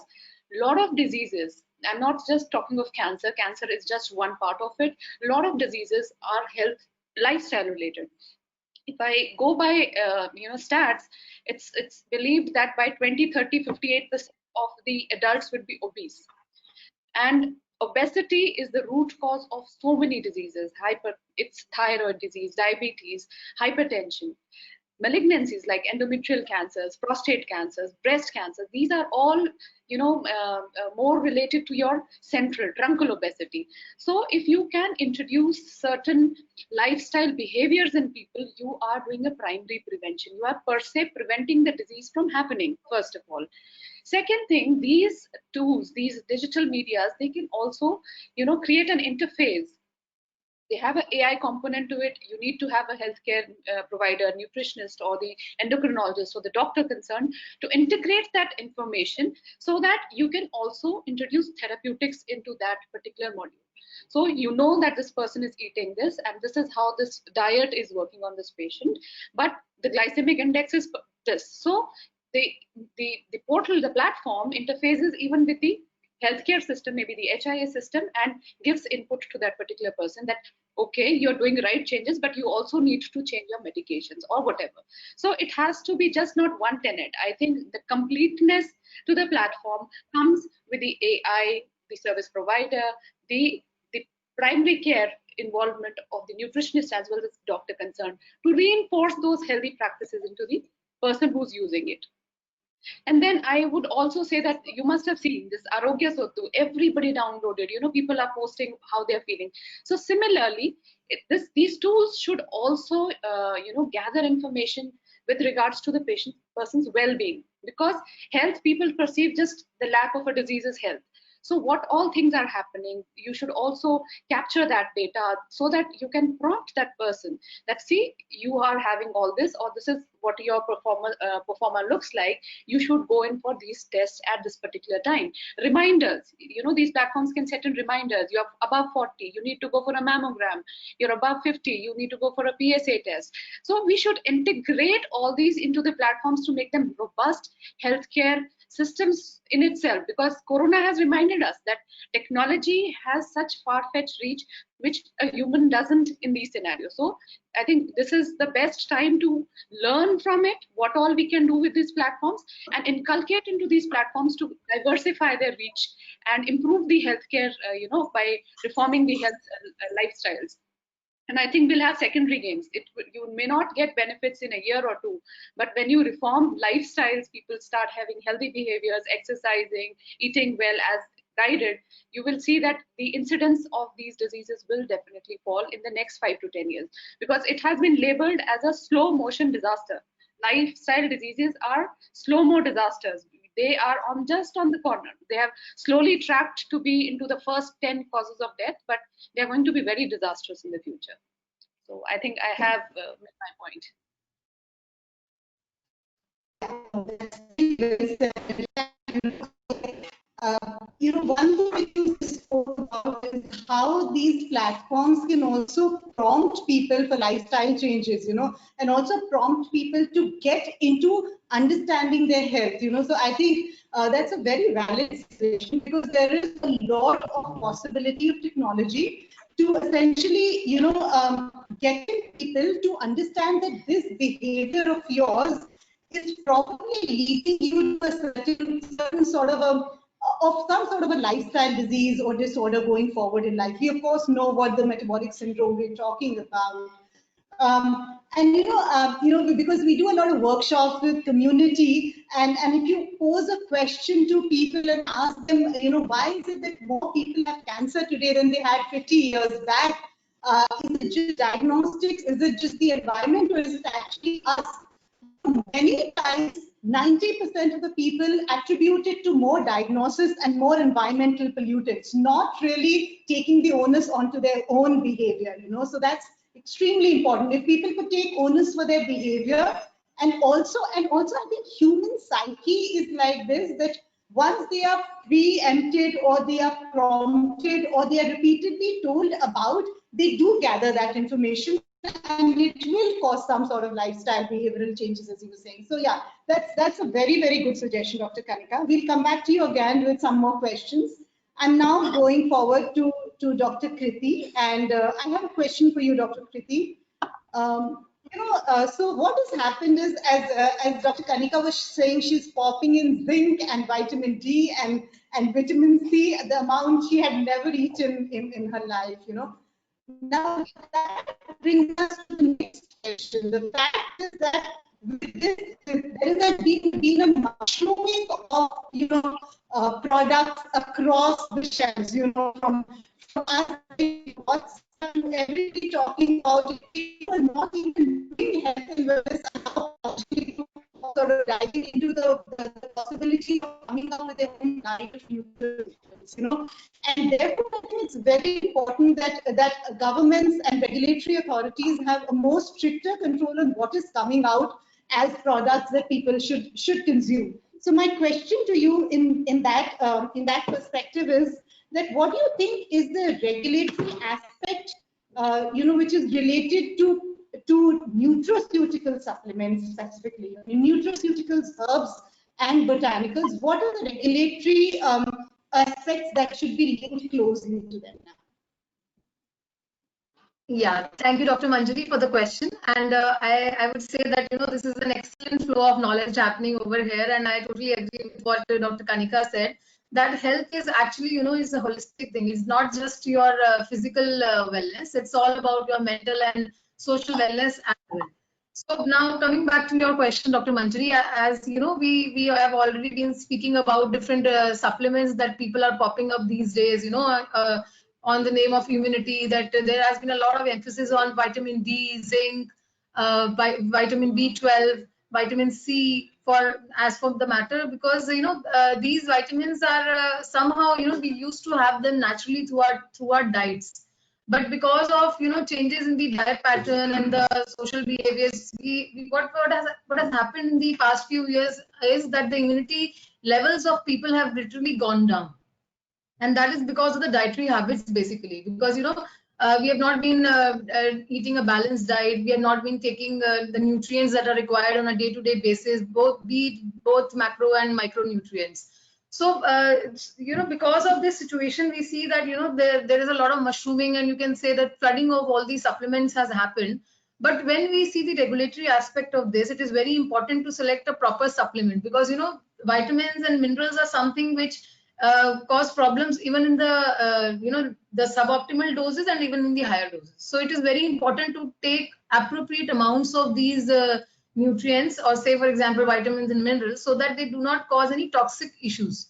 a lot of diseases, I'm not just talking of cancer. Cancer is just one part of it. A lot of diseases are health, lifestyle related. If I go by stats, it's believed that by 2030, 58% of the adults would be obese, and obesity is the root cause of so many diseases. It's thyroid disease, diabetes, hypertension, malignancies like endometrial cancers, prostate cancers, breast cancer. These are all, more related to your central truncal obesity. So if you can introduce certain lifestyle behaviors in people, you are doing a primary prevention. You are per se preventing the disease from happening, first of all. Second thing, these tools, these digital medias, they can also, create an interface. They have an AI component to it. You need to have a healthcare provider, nutritionist, or the endocrinologist or the doctor concerned to integrate that information, so that you can also introduce therapeutics into that particular module. So you know that this person is eating this, and this is how this diet is working on this patient, but the glycemic index is this. So the portal, the platform interfaces even with the healthcare system, maybe the HIS system, and gives input to that particular person that, okay, you're doing right changes, but you also need to change your medications or whatever. So it has to be just not one tenet. I think the completeness to the platform comes with the AI, the service provider, the primary care involvement of the nutritionist as well as doctor concerned, to reinforce those healthy practices into the person who's using it. And then I would also say that you must have seen this Arogya Setu. Everybody downloaded. People are posting how they're feeling. So similarly, these tools should also, gather information with regards to the person's well-being, because health people perceive just the lack of a disease as health. So what all things are happening, you should also capture that data, so that you can prompt that person that, see, you are having all this, or this is what your performer looks like. You should go in for these tests at this particular time. Reminders, these platforms can set in reminders. You're above 40, you need to go for a mammogram. You're above 50, you need to go for a PSA test. So we should integrate all these into the platforms to make them robust healthcare systems in itself, because Corona has reminded us that technology has such far-fetched reach, which a human doesn't in these scenarios. So I think this is the best time to learn from it, what all we can do with these platforms, and inculcate into these platforms to diversify their reach and improve the healthcare, by reforming the health lifestyles. And I think we'll have secondary gains. You may not get benefits in a year or two, but when you reform lifestyles, people start having healthy behaviors, exercising, eating well as guided, you will see that the incidence of these diseases will definitely fall in the next 5 to 10 years, because it has been labeled as a slow motion disaster. Lifestyle diseases are slow-mo disasters. They are just on the corner. They have slowly tracked to be into the first 10 causes of death, but they're going to be very disastrous in the future. So I think I have made my point. One thing you spoke about is how these platforms can also prompt people for lifestyle changes, and also prompt people to get into understanding their health, So I think that's a very valid situation because there is a lot of possibility of technology to essentially, getting people to understand that this behavior of yours is probably leading you to a certain sort of some sort of a lifestyle disease or disorder going forward in life. We of course know what the metabolic syndrome we're talking about. And because we do a lot of workshops with community, and if you pose a question to people and ask them, why is it that more people have cancer today than they had 50 years back? Is it just diagnostics? Is it just the environment, or is it actually us? Many times, 90% of the people attribute it to more diagnosis and more environmental pollutants, not really taking the onus onto their own behavior, So that's extremely important. If people could take onus for their behavior, and also I think human psyche is like this, that once they are preempted or they are prompted or they are repeatedly told about, they do gather that information, and it will cause some sort of lifestyle behavioral changes, as you were saying. So yeah, that's a very, very good suggestion, Dr. Kanika. We'll come back to you again with some more questions. I'm now going forward to Dr. Kriti, and I have a question for you, Dr. Kriti. So what has happened is, as Dr. Kanika was saying, she's popping in zinc and vitamin D and vitamin C, the amount she had never eaten in her life, Now that brings us to the next question. The fact is that with this, there has been a mushrooming of products across the shelves, from us to everybody talking about it, people not even doing health and wellness, sort of diving into the possibility of coming up with their own diet of nutrition, And therefore, I think it's very important that governments and regulatory authorities have a more stricter control on what is coming out as products that people should consume. So my question to you in that perspective is that what do you think is the regulatory aspect, which is related to nutraceutical supplements specifically, nutraceuticals, herbs, and botanicals? What are the regulatory aspects that should be linked closely to them now? Yeah, thank you, Dr. Manjari, for the question. And I would say that, this is an excellent flow of knowledge happening over here. And I totally agree with what Dr. Kanika said, that health is actually, is a holistic thing. It's not just your physical wellness. It's all about your mental and social wellness as well. So now coming back to your question, Dr. Manjari, as you know, we have already been speaking about different supplements that people are popping up these days, on the name of immunity, that there has been a lot of emphasis on vitamin D, zinc, vitamin B12, vitamin C, as for the matter, because these vitamins are somehow we used to have them naturally through our diets, but because of changes in the diet pattern and the social behaviors, what has happened in the past few years is that the immunity levels of people have literally gone down. And that is because of the dietary habits, basically, because we have not been eating a balanced diet. We have not been taking the nutrients that are required on a day-to-day basis, both macro and micronutrients. So because of this situation, we see that there is a lot of mushrooming, and you can say that flooding of all these supplements has happened. But when we see the regulatory aspect of this, it is very important to select a proper supplement, because vitamins and minerals are something which cause problems even in the the suboptimal doses and even in the higher doses. So it is very important to take appropriate amounts of these nutrients, or say for example vitamins and minerals, so that they do not cause any toxic issues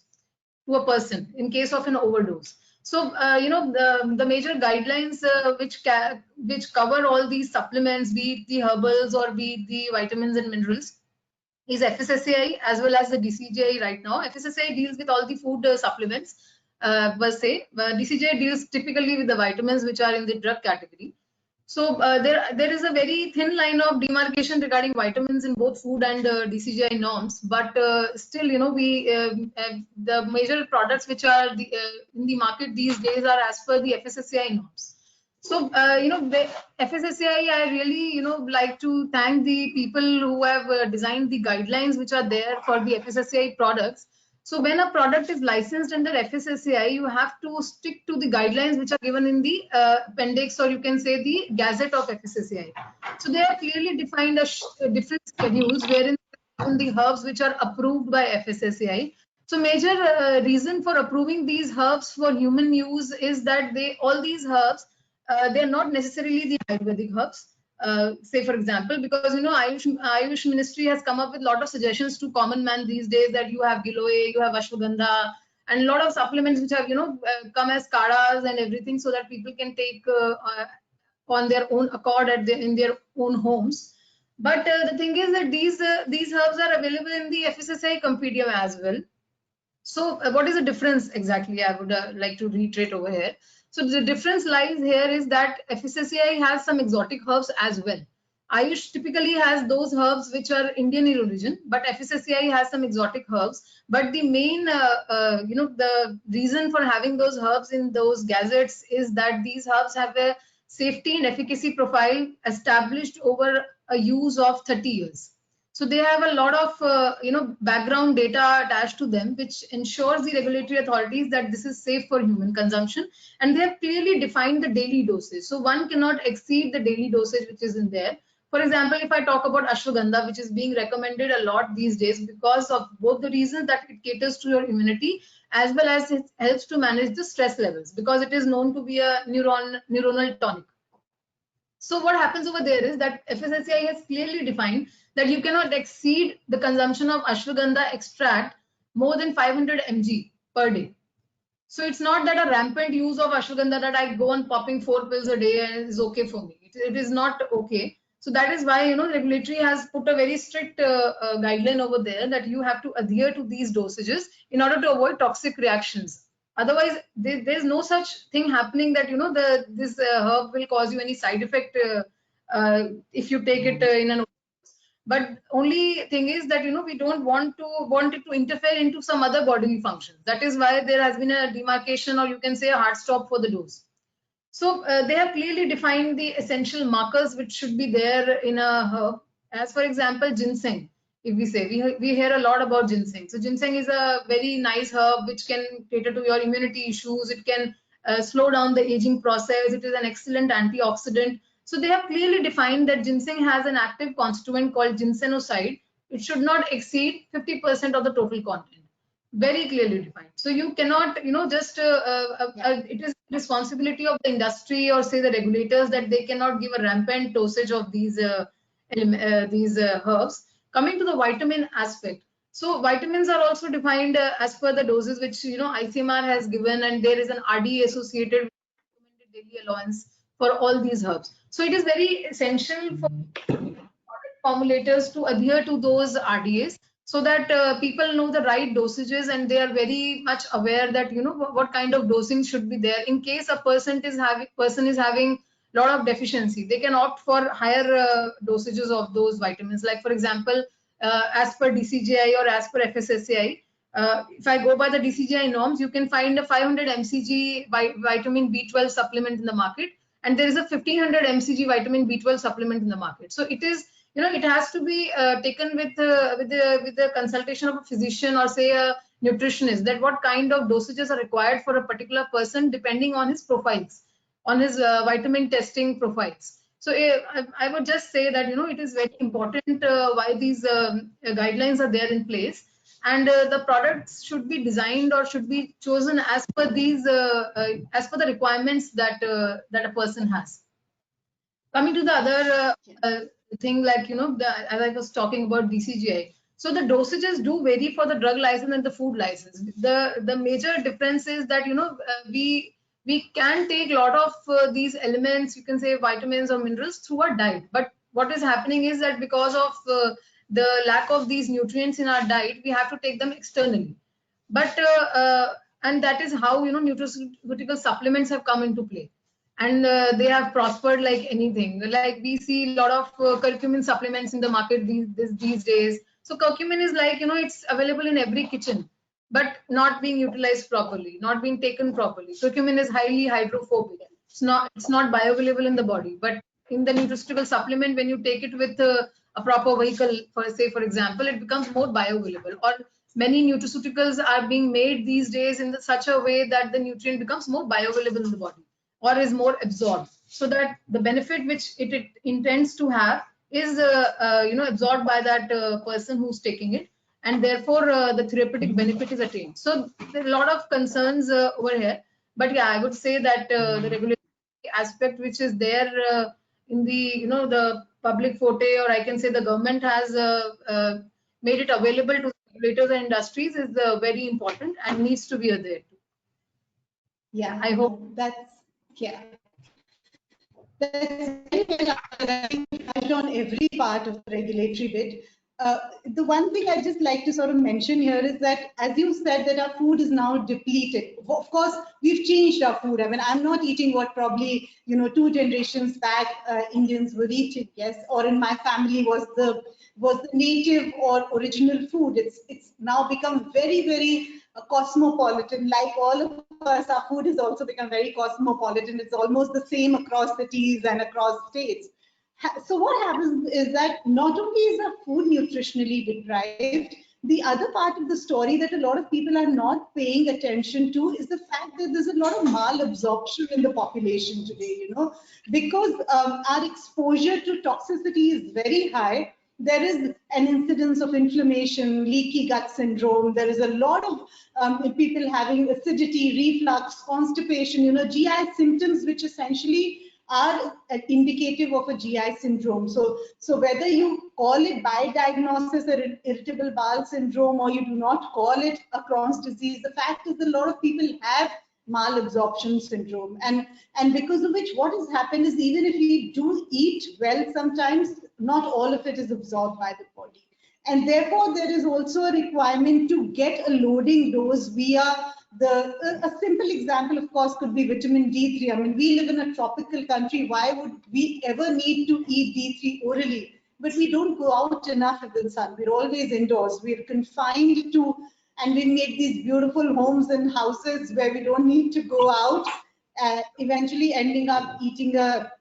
to a person in case of an overdose. So the major guidelines which cover all these supplements, be it the herbals or be it the vitamins and minerals, is FSSAI as well as the DCGI right now. FSSAI deals with all the food supplements per se. DCGI deals typically with the vitamins which are in the drug category. So there is a very thin line of demarcation regarding vitamins in both food and DCGI norms. But still, you know, the major products which are in the market these days are as per the FSSAI norms. So you know, the FSSAI, I really, you know, like to thank the people who have designed the guidelines which are there for the FSSAI products. So when a product is licensed under FSSAI, you have to stick to the guidelines which are given in the appendix, or you can say the Gazette of FSSAI. So they are clearly defined as different schedules wherein the herbs which are approved by FSSAI. So major reason for approving these herbs for human use is that all these herbs, they're not necessarily the Ayurvedic herbs. Say for example, because you know Ayush Ministry has come up with a lot of suggestions to common man these days, that you have Giloy, you have Ashwagandha, and a lot of supplements which have, you know, come as kadas and everything, so that people can take on their own accord in their own homes. But the thing is that these herbs are available in the FSSAI compendium as well. So what is the difference exactly? I would like to reiterate over here. So the difference lies here is that FSSAI has some exotic herbs as well. Ayush typically has those herbs which are Indian in origin, but FSSAI has some exotic herbs. But the main, you know, the reason for having those herbs in those gazettes is that these herbs have a safety and efficacy profile established over a use of 30 years. So they have a lot of you know, background data attached to them, which ensures the regulatory authorities that this is safe for human consumption, and they have clearly defined the daily dosage. So one cannot exceed the daily dosage which is in there. For example, if I talk about ashwagandha, which is being recommended a lot these days because of both the reasons that it caters to your immunity, as well as it helps to manage the stress levels, because it is known to be a neuronal tonic. So what happens over there is that FSSAI has clearly defined that you cannot exceed the consumption of ashwagandha extract more than 500 mg per day. So it's not that a rampant use of ashwagandha that I go on popping 4 pills a day and is okay for me. It is not okay. So that is why, you know, regulatory has put a very strict guideline over there that you have to adhere to these dosages in order to avoid toxic reactions. Otherwise, there's no such thing happening that, you know, this herb will cause you any side effect if you take it in an. But only thing is that, you know, we don't want it to interfere into some other bodily functions. That is why there has been a demarcation, or you can say a hard stop for the dose. So they have clearly defined the essential markers which should be there in a herb. As for example, ginseng. If we say, we hear a lot about ginseng. So ginseng is a very nice herb which can cater to your immunity issues. It can slow down the aging process. It is an excellent antioxidant. So they have clearly defined that ginseng has an active constituent called ginsenoside. It should not exceed 50% of the total content. Very clearly defined. So you cannot, you know, just it is responsibility of the industry or say the regulators that they cannot give a rampant dosage of these herbs. Coming to the vitamin aspect, so vitamins are also defined as per the doses which, you know, ICMR has given, and there is an RDA associated with recommended daily allowance for all these herbs. So it is very essential for formulators to adhere to those RDAs, so that people know the right dosages and they are very much aware that, you know, what kind of dosing should be there. In case a person is having a lot of deficiency, they can opt for higher dosages of those vitamins. Like for example, as per DCGI or as per FSSAI, if I go by the DCGI norms, you can find a 500 mcg vitamin B12 supplement in the market, and there is a 1500 mcg vitamin B12 supplement in the market. So it is, you know, it has to be taken with the consultation of a physician or say a nutritionist, that what kind of dosages are required for a particular person depending on his profiles, on his vitamin testing profiles. So I would just say that, you know, it is very important why these guidelines are there in place, and the products should be designed or should be chosen as per these as per the requirements that that a person has. Coming to the other thing, like, you know, as I was talking about DCGI, so the dosages do vary for the drug license and the food license. The major difference is that, you know, we can take a lot of these elements, you can say vitamins or minerals, through our diet. But what is happening is that because of the lack of these nutrients in our diet, we have to take them externally. But and that is how, you know, nutraceutical supplements have come into play. and they have prospered like anything. Like we see a lot of curcumin supplements in the market these days. So curcumin is like, it's available in every kitchen, but not being utilized properly, not being taken properly. Curcumin is highly hydrophobic. It's not bioavailable in the body, but in the nutraceutical supplement, when you take it with a proper vehicle, for example, it becomes more bioavailable. Or many nutraceuticals are being made these days in such a way that the nutrient becomes more bioavailable in the body, or is more absorbed, so that the benefit which it intends to have is absorbed by that person who's taking it, and therefore the therapeutic benefit is attained. So there are a lot of concerns over here, but yeah, I would say that the regulatory aspect which is there in the the public forte, or I can say the government has made it available to regulators and industries, is very important and needs to be there too. Yeah, I hope that's, yeah. That's very well touched on every part of the regulatory bit. The one thing I just like to sort of mention here is that, as you said, that our food is now depleted. Of course, we've changed our food. I mean, I'm not eating what probably 2 generations back Indians were eating, yes, or in my family was the native or original food. It's now become very, very cosmopolitan. Like all of us, our food has also become very cosmopolitan. It's almost the same across cities and across states. So what happens is that not only is our food nutritionally deprived, the other part of the story that a lot of people are not paying attention to is the fact that there's a lot of malabsorption in the population today, because our exposure to toxicity is very high. There is an incidence of inflammation, leaky gut syndrome. There is a lot of people having acidity, reflux, constipation, GI symptoms, which essentially are indicative of a GI syndrome. So whether you call it by diagnosis or irritable bowel syndrome, or you do not call it a Crohn's disease, the fact is a lot of people have malabsorption syndrome, and because of which what has happened is, even if we do eat well, sometimes not all of it is absorbed by the body, and therefore there is also a requirement to get a loading dose via a simple example, of course, could be vitamin D3. I mean, we live in a tropical country. Why would we ever need to eat D3 orally? But we don't go out enough in the sun. We're always indoors. We're confined to, and we make these beautiful homes and houses where we don't need to go out, eventually ending up eating a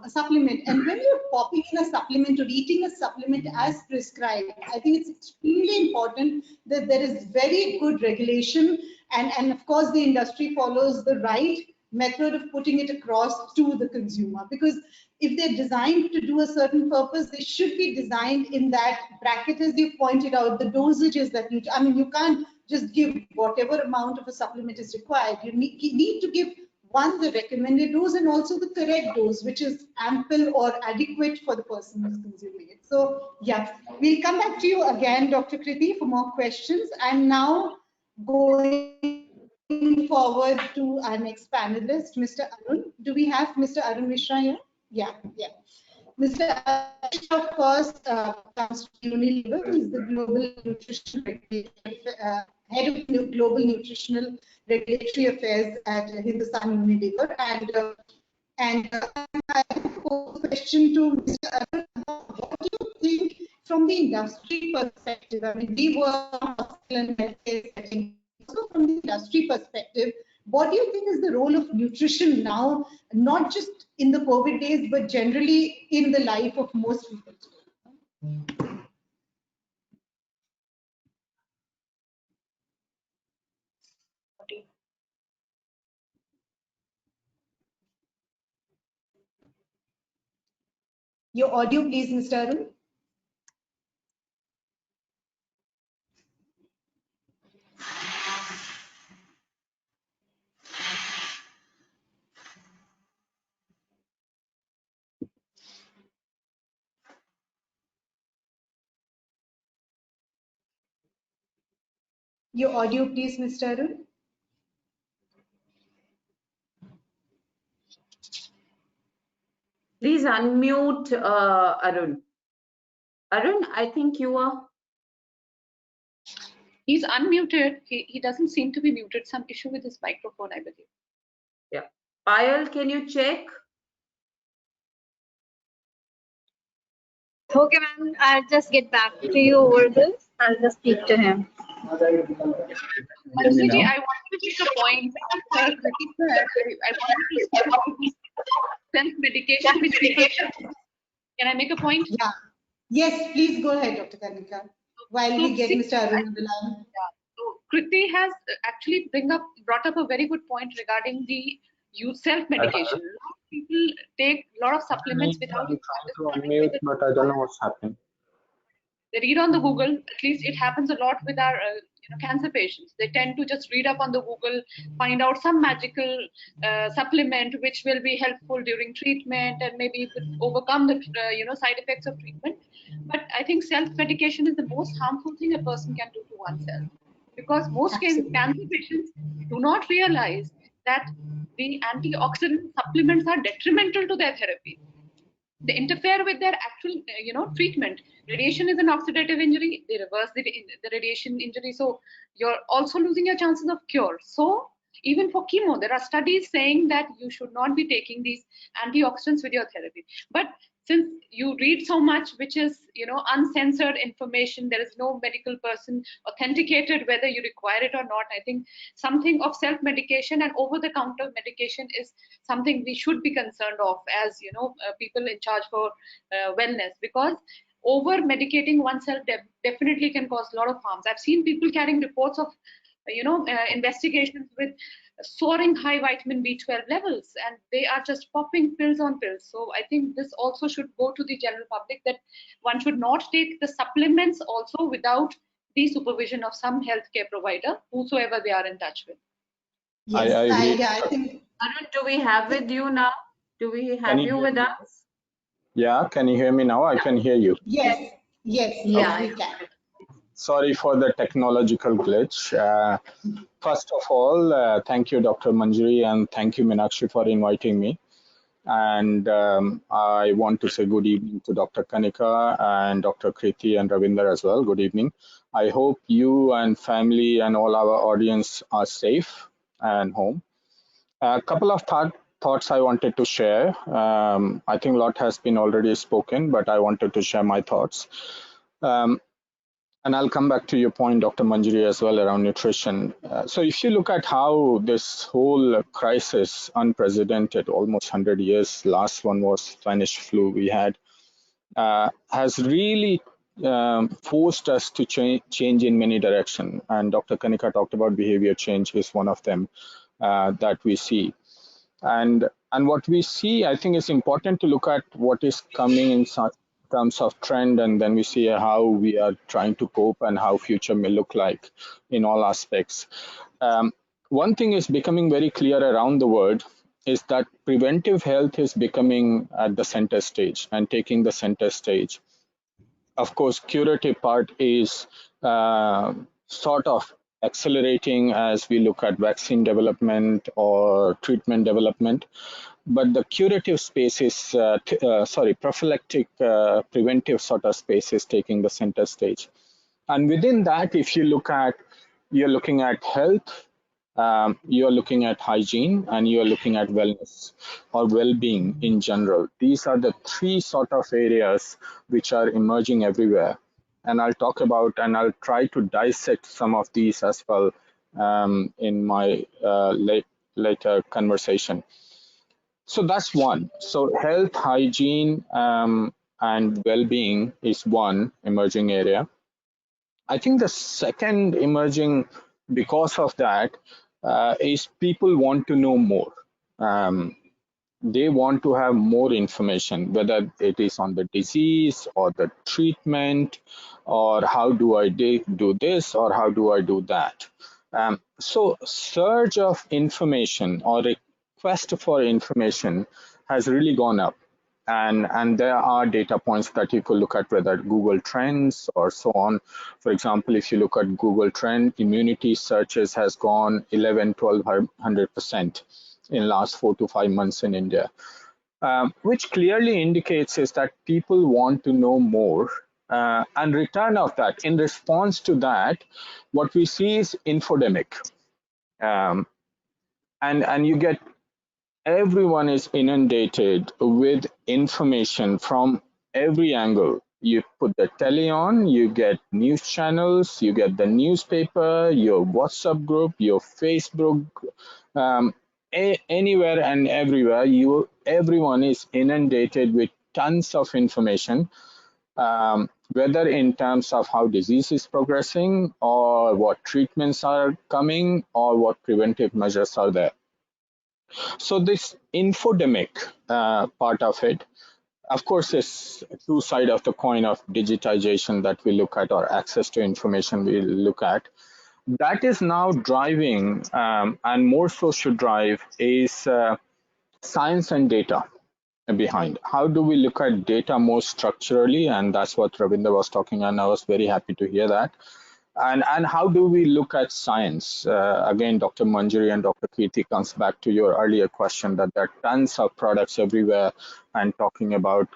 supplement. And when you're popping in a supplement or eating a supplement as prescribed, I think it's extremely important that there is very good regulation, and of course the industry follows the right method of putting it across to the consumer, because if they're designed to do a certain purpose, they should be designed in that bracket, as you pointed out, the dosages that you can't just give whatever amount of a supplement is required. You need to give, one, the recommended dose, and also the correct dose, which is ample or adequate for the person who's consuming it. So yeah, we'll come back to you again, Dr. Kriti, for more questions. I'm now going forward to our next panelist, Mr. Arun. Do we have Mr. Arun Mishra here? Yeah. Mr. Arun, of course, comes from Unilever. He's the Global Nutrition Head of Global Nutritional Regulatory Affairs at Hindustan Unilever. And I have a question to Mr. Arun. What do you think from the industry perspective? I mean, we work on hospital and healthcare setting. So from the industry perspective, what do you think is the role of nutrition now, not just in the COVID days, but generally in the life of most people today? Your audio, please, Mr. Arun. Your audio, please, Mr. Arun. Please unmute Arun. Arun, I think you are. He's unmuted. He doesn't seem to be muted. Some issue with his microphone, I believe. Yeah. Payal, can you check? Okay, ma'am. I'll just get back to you over this. I'll just speak to him. Manjari, I want to make a point. I wanted to speak about this self-medication which people. Can I make a point? Yeah. Yes, please go ahead, Dr. Kanika, while we get Mr. Arun on the line. So Kriti has actually brought up a very good point regarding the use self-medication. A lot of people take a lot of supplements without. I'm trying to unmute, but I don't know what's happening. They read on the Google. At least it happens a lot with our cancer patients. They tend to just read up on the Google, find out some magical supplement which will be helpful during treatment and maybe could overcome the side effects of treatment. But I think self-medication is the most harmful thing a person can do to oneself, because most cancer patients do not realize that the antioxidant supplements are detrimental to their therapy. They interfere with their actual treatment. Radiation is an oxidative injury. They reverse the radiation injury, so you're also losing your chances of cure. So even for chemo, there are studies saying that you should not be taking these antioxidants with your therapy. But since you read so much which is uncensored information, there is no medical person authenticated whether you require it or not. I think something of self-medication and over-the-counter medication is something we should be concerned of as people in charge for wellness, because over medicating oneself definitely can cause a lot of harms. I've seen people carrying reports of investigations with soaring high vitamin B12 levels, and they are just popping pills on pills. So I think this also should go to the general public, that one should not take the supplements also without the supervision of some healthcare provider, whosoever they are in touch with. Yes, I agree. I think. Arun, do we have with you now? Do we have you with us? Yeah, can you hear me now? I can hear you. Yes, yes, Yeah. we can. Sorry for the technological glitch. First of all, thank you, Dr. Manjari, and thank you, Meenakshi, for inviting me. And I want to say good evening to Dr. Kanika and Dr. Kriti and Ravinder as well. Good evening. I hope you and family and all our audience are safe and home. A couple of thoughts I wanted to share. I think a lot has been already spoken, but I wanted to share my thoughts. And I'll come back to your point, Dr. Manjari, as well around nutrition. So if you look at how this whole crisis, unprecedented, almost 100 years, last one was Spanish flu we had, has really forced us to change in many directions. And Dr. Kanika talked about behavior change is one of them that we see. And what we see, I think it's important to look at what is coming in terms of trend, and then we see how we are trying to cope and how future may look like in all aspects. One thing is becoming very clear around the world is that preventive health is becoming at the center stage and taking the center stage. Of course, curative part is sort of accelerating as we look at vaccine development or treatment development. But the curative space is, prophylactic, preventive sort of space is taking the center stage. And within that, if you look at, you're looking at health, you're looking at hygiene, and you're looking at wellness or well-being in general. These are the three sort of areas which are emerging everywhere. And I'll talk about, and I'll try to dissect some of these as well in my later conversation. So that's one. So health, hygiene, and well-being is one emerging area. I think the second emerging because of that is people want to know more. They want to have more information, whether it is on the disease or the treatment, or how do I do this or how do I do that. So surge of information or request for information has really gone up. And there are data points that you could look at, whether Google Trends or so on. For example, if you look at Google Trend, immunity searches has gone 1,200% in last 4 to 5 months in India, which clearly indicates is that people want to know more. And return of that, in response to that, what we see is infodemic. And you get everyone is inundated with information from every angle. You put the telly on, you get news channels, you get the newspaper, your WhatsApp group, your Facebook, anywhere and everywhere. Everyone is inundated with tons of information, whether in terms of how disease is progressing, or what treatments are coming, or what preventive measures are there. So this infodemic part of it, of course, is two sides of the coin of digitization that we look at, or access to information we look at. That is now driving, and more so should drive, is science and data behind. How do we look at data more structurally? And that's what Ravinder was talking, and I was very happy to hear that. And how do we look at science? Again, Dr. Manjari and Dr. Kirti comes back to your earlier question that there are tons of products everywhere and talking about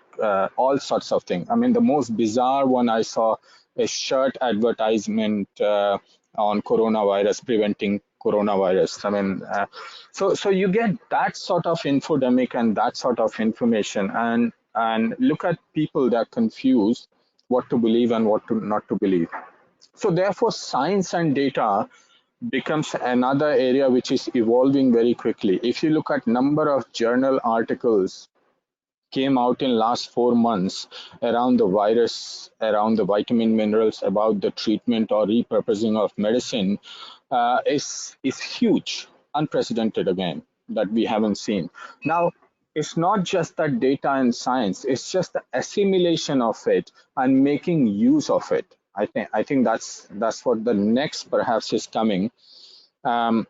all sorts of things. I mean, the most bizarre one I saw, a shirt advertisement on coronavirus, preventing coronavirus. I mean, so you get that sort of infodemic and that sort of information, and look at people that are confused what to believe and what to not to believe. So therefore, science and data becomes another area which is evolving very quickly. If you look at number of journal articles came out in last 4 months around the virus, around the vitamin minerals, about the treatment or repurposing of medicine, is huge, unprecedented again, that we haven't seen. Now, it's not just that data and science, it's just the assimilation of it and making use of it. I think that's what the next perhaps is coming. And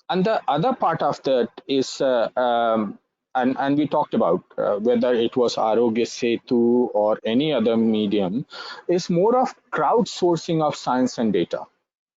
the other part of that is, and we talked about whether it was Arogya Setu or any other medium, is more of crowdsourcing of science and data.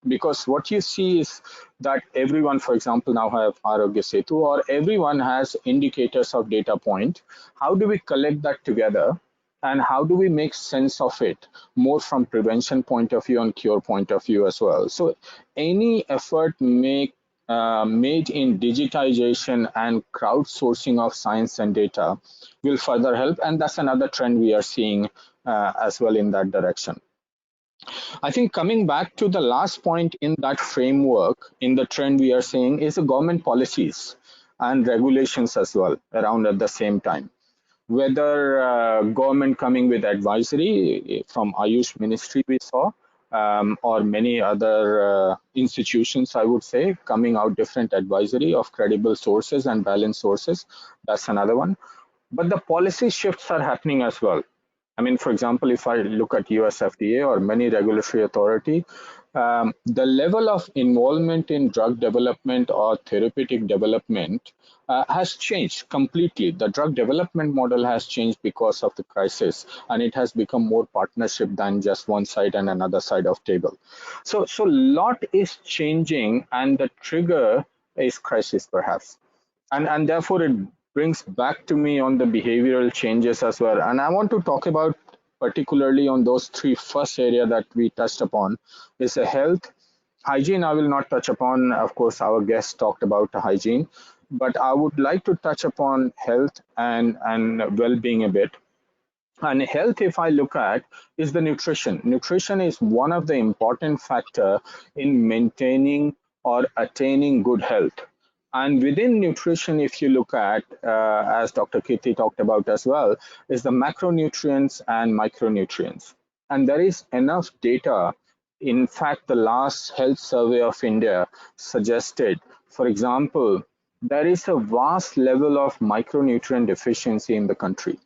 Because what you see is that everyone, for example, now have Arogya Setu, or everyone has indicators of data point. How do we collect that together? And how do we make sense of it more from prevention point of view and cure point of view as well? So any effort made in digitization and crowdsourcing of science and data will further help. And that's another trend we are seeing as well in that direction. I think coming back to the last point in that framework, in the trend we are seeing, is the government policies and regulations as well around at the same time. Whether government coming with advisory from Ayush Ministry we saw, or many other institutions, I would say, coming out different advisory of credible sources and balanced sources. That's another one. But the policy shifts are happening as well. I mean, for example, if I look at US FDA or many regulatory authority, the level of involvement in drug development or therapeutic development has changed completely. The drug development model has changed because of the crisis, and it has become more partnership than just one side and another side of table. So lot is changing, and the trigger is crisis perhaps. And therefore it brings back to me on the behavioral changes as well. And I want to talk about particularly on those three first area that we touched upon, is a health. Hygiene I will not touch upon. Of course, our guest talked about hygiene, but I would like to touch upon health and well-being a bit. And health, if I look at, is the nutrition. Nutrition is one of the important factor in maintaining or attaining good health. And within nutrition, if you look at, as Dr. Kirti talked about as well, is the macronutrients and micronutrients. And there is enough data. In fact, the last health survey of India suggested, for example, there is a vast level of micronutrient deficiency in the country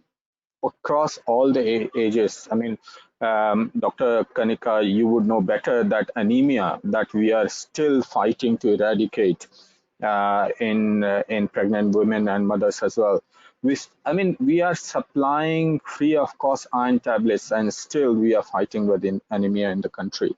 across all the ages. I mean, Dr. Kanika, you would know better that anemia that we are still fighting to eradicate in pregnant women and mothers as well. We are supplying free of cost iron tablets, and still we are fighting with anemia in the country.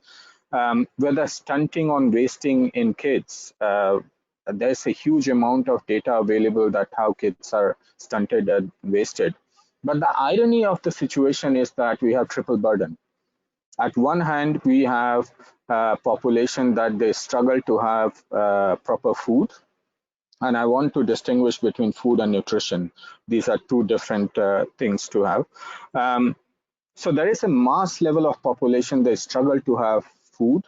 Whether stunting or wasting in kids, there's a huge amount of data available that how kids are stunted and wasted. But the irony of the situation is that we have triple burden. At one hand, we have a population that they struggle to have proper food, And I want to distinguish between food and nutrition. These are two different things to have. So there is a mass level of population, they struggle to have food.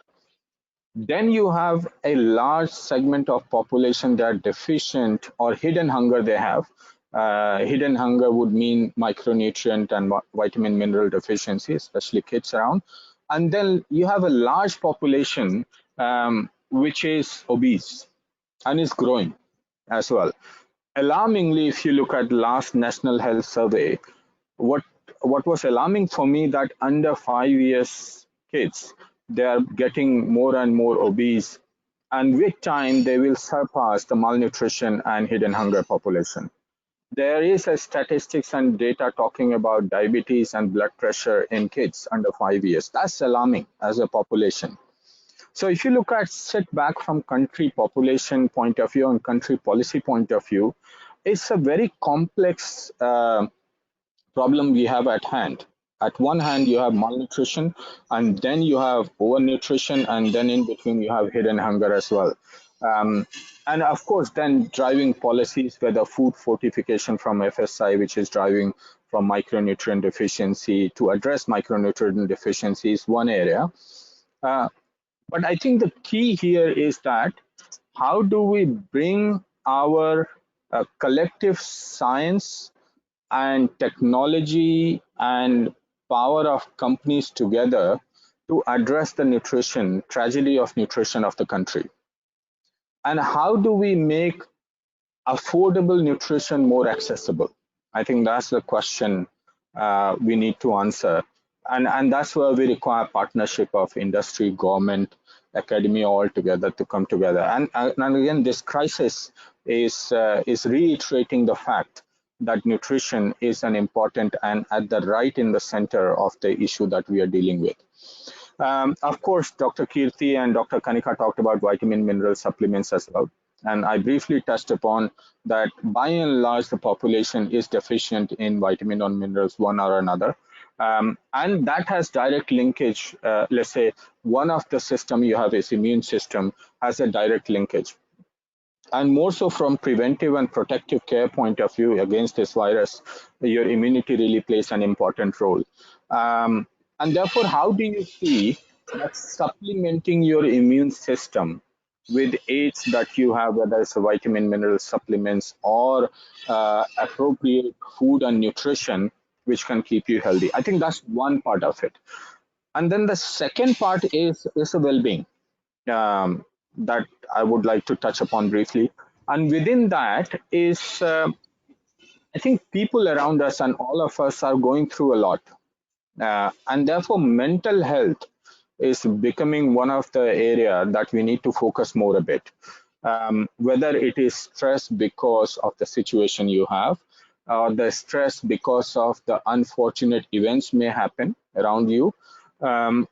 Then you have a large segment of population that are deficient or hidden hunger they have. Hidden hunger would mean micronutrient and vitamin mineral deficiency, especially kids around. And then you have a large population which is obese and is growing as well. Alarmingly, if you look at last National Health Survey, what what was alarming for me that under 5 years kids, they are getting more and more obese, and with time they will surpass the malnutrition and hidden hunger population. There is a statistics and data talking about diabetes and blood pressure in kids under 5 years. That's alarming as a population. So if you look at sit back from country population point of view and country policy point of view, it's a very complex problem we have at hand. At one hand, you have malnutrition, and then you have overnutrition, and then in between, you have hidden hunger as well. And of course, then driving policies, whether food fortification from FSI, which is driving from micronutrient deficiency to address micronutrient deficiency, is one area. But I think the key here is that how do we bring our collective science and technology and power of companies together to address the nutrition tragedy of nutrition of the country, and how do we make affordable nutrition more accessible? I think that's the question we need to answer, and that's where we require partnership of industry, government, academia all together to come together. And again, this crisis is reiterating the fact that nutrition is an important and at the right in the center of the issue that we are dealing with. Of course, Dr. Kirti and Dr. Kanika talked about vitamin mineral supplements as well. And I briefly touched upon that by and large, the population is deficient in vitamin or minerals, one or another. And that has direct linkage. Let's say one of the system you have is immune system has a direct linkage. And more so from preventive and protective care point of view against this virus, your immunity really plays an important role. And therefore, how do you see that supplementing your immune system with aids that you have, whether it's a vitamin, mineral supplements or appropriate food and nutrition, which can keep you healthy? I think that's one part of it. And then the second part is the well-being. That I would like to touch upon briefly. And within that is, I think people around us and all of us are going through a lot. And therefore, mental health is becoming one of the area that we need to focus more a bit. Whether it is stress because of the situation you have, or the stress because of the unfortunate events may happen around you,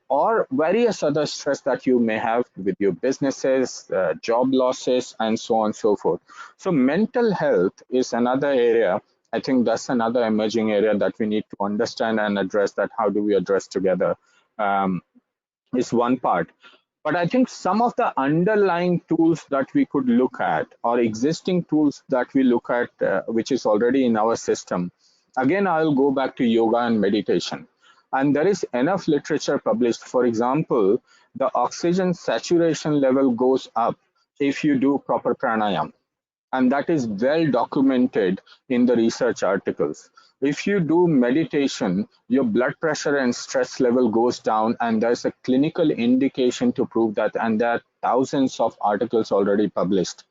or various other stress that you may have with your businesses, job losses, and so on and so forth. So mental health is another area. I think that's another emerging area that we need to understand and address. That how do we address together is one part. But I think some of the underlying tools that we could look at, or existing tools that we look at, which is already in our system. Again, I'll go back to yoga and meditation. And there is enough literature published. For example, the oxygen saturation level goes up if you do proper pranayama. And that is well documented in the research articles. If you do meditation, your blood pressure and stress level goes down, and there's a clinical indication to prove that, and there are thousands of articles already published.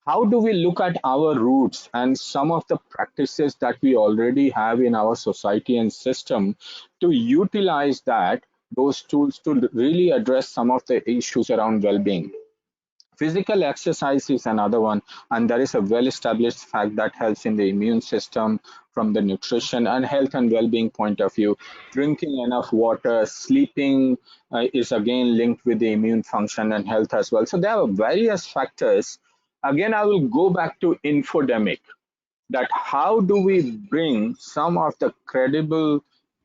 How do we look at our roots and some of the practices that we already have in our society and system to utilize those tools to really address some of the issues around well-being? Physical exercise is another one, and there is a well-established fact that helps in the immune system from the nutrition and health and well-being point of view. Drinking enough water, sleeping is again linked with the immune function and health as well. So there are various factors. Again, I will go back to infodemic, that how do we bring some of the credible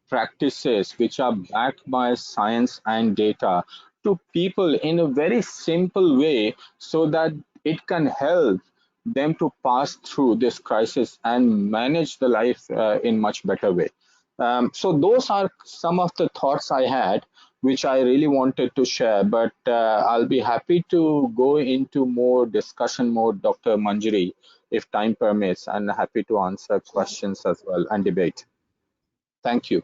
practices which are backed by science and data to people in a very simple way so that it can help them to pass through this crisis and manage the life in much better way. So those are some of the thoughts I had, which I really wanted to share, but I'll be happy to go into more discussion mode, Dr. Manjari, if time permits, and happy to answer questions as well and debate. Thank you.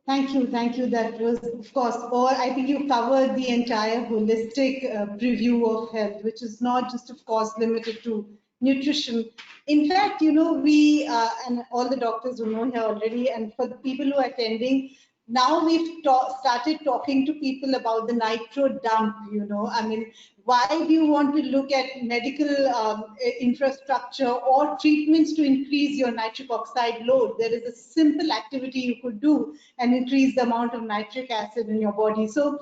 Thank you, thank you. That was, of course, all. I think you covered the entire holistic preview of health, which is not just, of course, limited to nutrition. In fact, you know, we and all the doctors who know here already, and for the people who are attending, now we've started talking to people about the nitro dump. You know, I mean, why do you want to look at medical infrastructure or treatments to increase your nitric oxide load? There is a simple activity you could do and increase the amount of nitric acid in your body. So,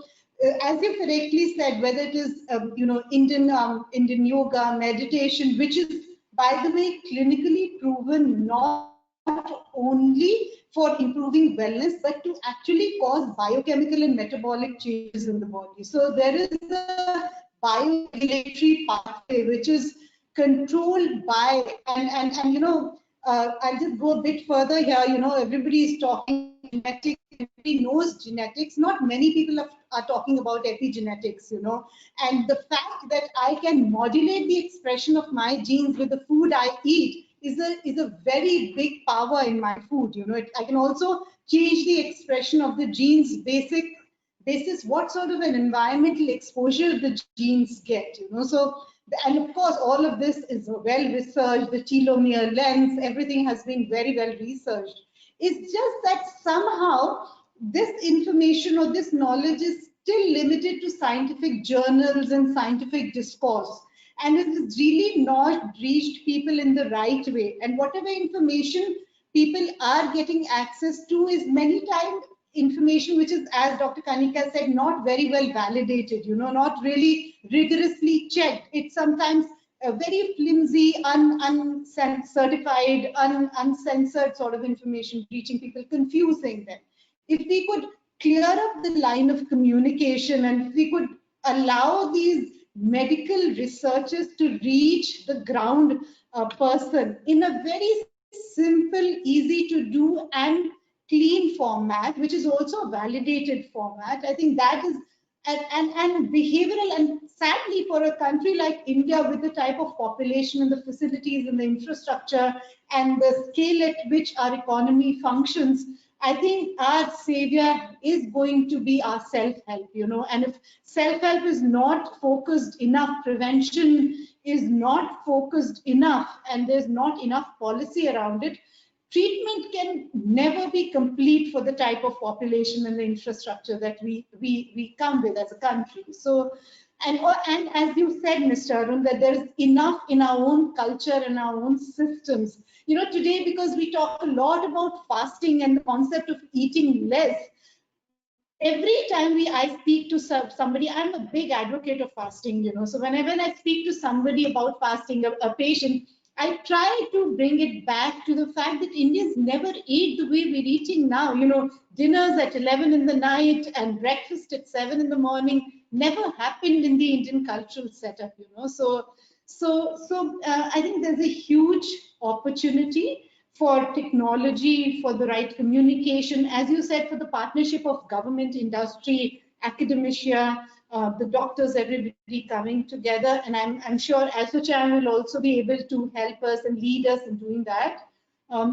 as you correctly said, whether it is you know, Indian yoga, meditation, which is, by the way, clinically proven not only for improving wellness, but to actually cause biochemical and metabolic changes in the body. So there is a bioregulatory pathway which is controlled by, and you know, I'll just go a bit further here. You know, everybody is talking genetics, everybody knows genetics. Not many people are talking about epigenetics, you know, and the fact that I can modulate the expression of my genes with the food I eat is a very big power in my food. You know, I can also change the expression of the genes basis what sort of an environmental exposure the genes get, you know. So, and of course, all of this is well researched, the telomere length, everything has been very well researched. It's just that somehow this information or this knowledge is still limited to scientific journals and scientific discourse. And it has really not reached people in the right way. And whatever information people are getting access to is many times information which is, as Dr. Kanika said, not very well validated, you know, not really rigorously checked. It's sometimes a very flimsy, uncertified, uncensored sort of information reaching people, confusing them. If we could clear up the line of communication and if we could allow these medical researchers to reach the ground person in a very simple, easy to do and clean format, which is also a validated format. I think that is, and behavioral, and sadly for a country like India with the type of population and the facilities and the infrastructure and the scale at which our economy functions, I think our savior is going to be our self-help, you know. And if self-help is not focused enough, prevention is not focused enough, and there's not enough policy around it, treatment can never be complete for the type of population and the infrastructure that we come with as a country. So, and as you said, Mr. Arun, that there's enough in our own culture and our own systems. You know, today, because we talk a lot about fasting and the concept of eating less, every time I speak to somebody, I'm a big advocate of fasting, you know. So when I speak to somebody about fasting, a patient, I try to bring it back to the fact that Indians never eat the way we're eating now. You know, dinners at 11 in the night and breakfast at 7 in the morning never happened in the Indian cultural setup, you know. So I think there's a huge opportunity for technology, for the right communication, as you said, for the partnership of government, industry, academia, the doctors, everybody coming together. And I'm sure ASSOCHAM will also be able to help us and lead us in doing that.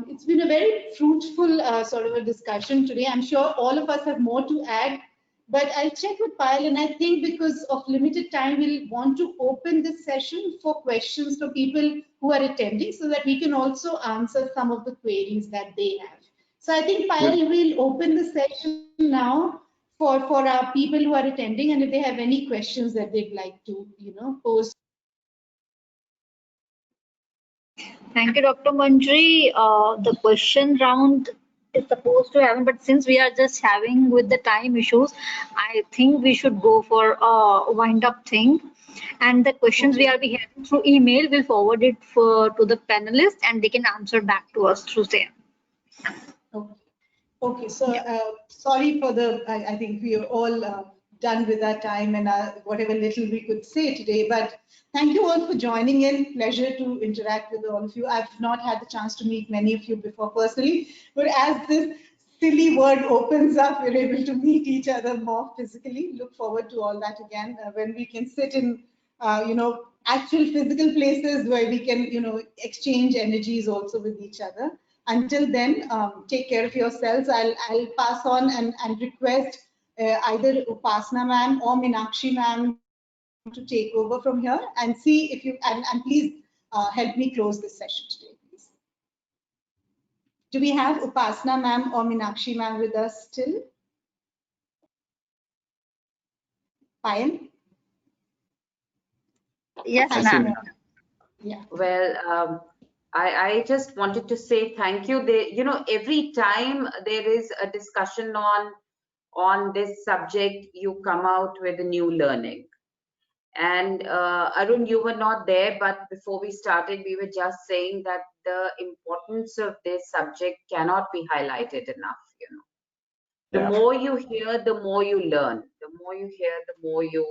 It's been a very fruitful sort of a discussion today. I'm sure all of us have more to add, but I'll check with Payal, and I think because of limited time, we'll want to open this session for questions from people who are attending so that we can also answer some of the queries that they have. So I think Payal will open the session now for our people who are attending, and if they have any questions that they'd like to, you know, pose. Thank you, Dr. Manjari. The question round is supposed to happen, but since we are just having with the time issues, I think we should go for a wind-up thing. And the questions we are be having through email, we'll forward it to the panelists, and they can answer back to us through same. Okay. So sorry for the. I think we are all done with our time and whatever little we could say today. But thank you all for joining in. Pleasure to interact with all of you. I've not had the chance to meet many of you before personally, but as this silly word opens up, we're able to meet each other more physically. Look forward to all that again when we can sit in, actual physical places where we can, exchange energies also with each other. Until then, take care of yourselves. I'll pass on and request either Upasana ma'am or Meenakshi ma'am to take over from here and see if you, and please help me close this session today, please. Do we have Upasana ma'am or Meenakshi ma'am with us still? Fine. Yes, I see. ma'am. Yeah. Well, I just wanted to say thank you. Every time there is a discussion on this subject, you come out with a new learning. And Arun, you were not there, but before we started, we were just saying that the importance of this subject cannot be highlighted enough. The Yeah. more you hear, the more you learn. The more you hear, the more you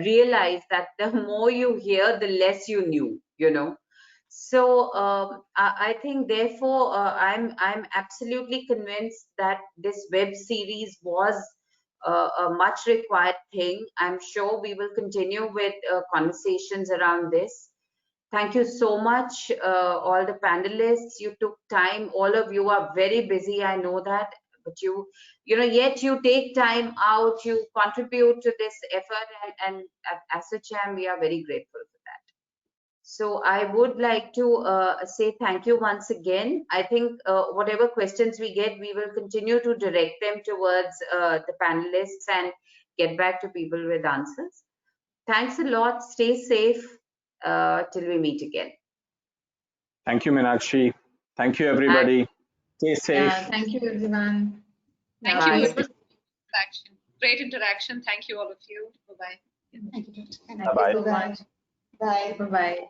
realize that the more you hear, the less you knew. So I think, therefore, I'm absolutely convinced that this web series was a much required thing. I'm sure we will continue with conversations around this. Thank you so much, all the panelists. You took time. All of you are very busy. I know that, but yet you take time out. You contribute to this effort, and at ASSOCHAM, we are very grateful for that. So I would like to say thank you once again. I think whatever questions we get, we will continue to direct them towards the panelists and get back to people with answers. Thanks a lot. Stay safe till we meet again. Thank you, Meenakshi. Thank you, everybody. Stay safe. Thank you, everyone. Thank Bye. you. It was interaction. Great interaction. Thank you, all of you. Bye-bye. Thank you. Bye-bye. Bye. Bye. Bye-bye.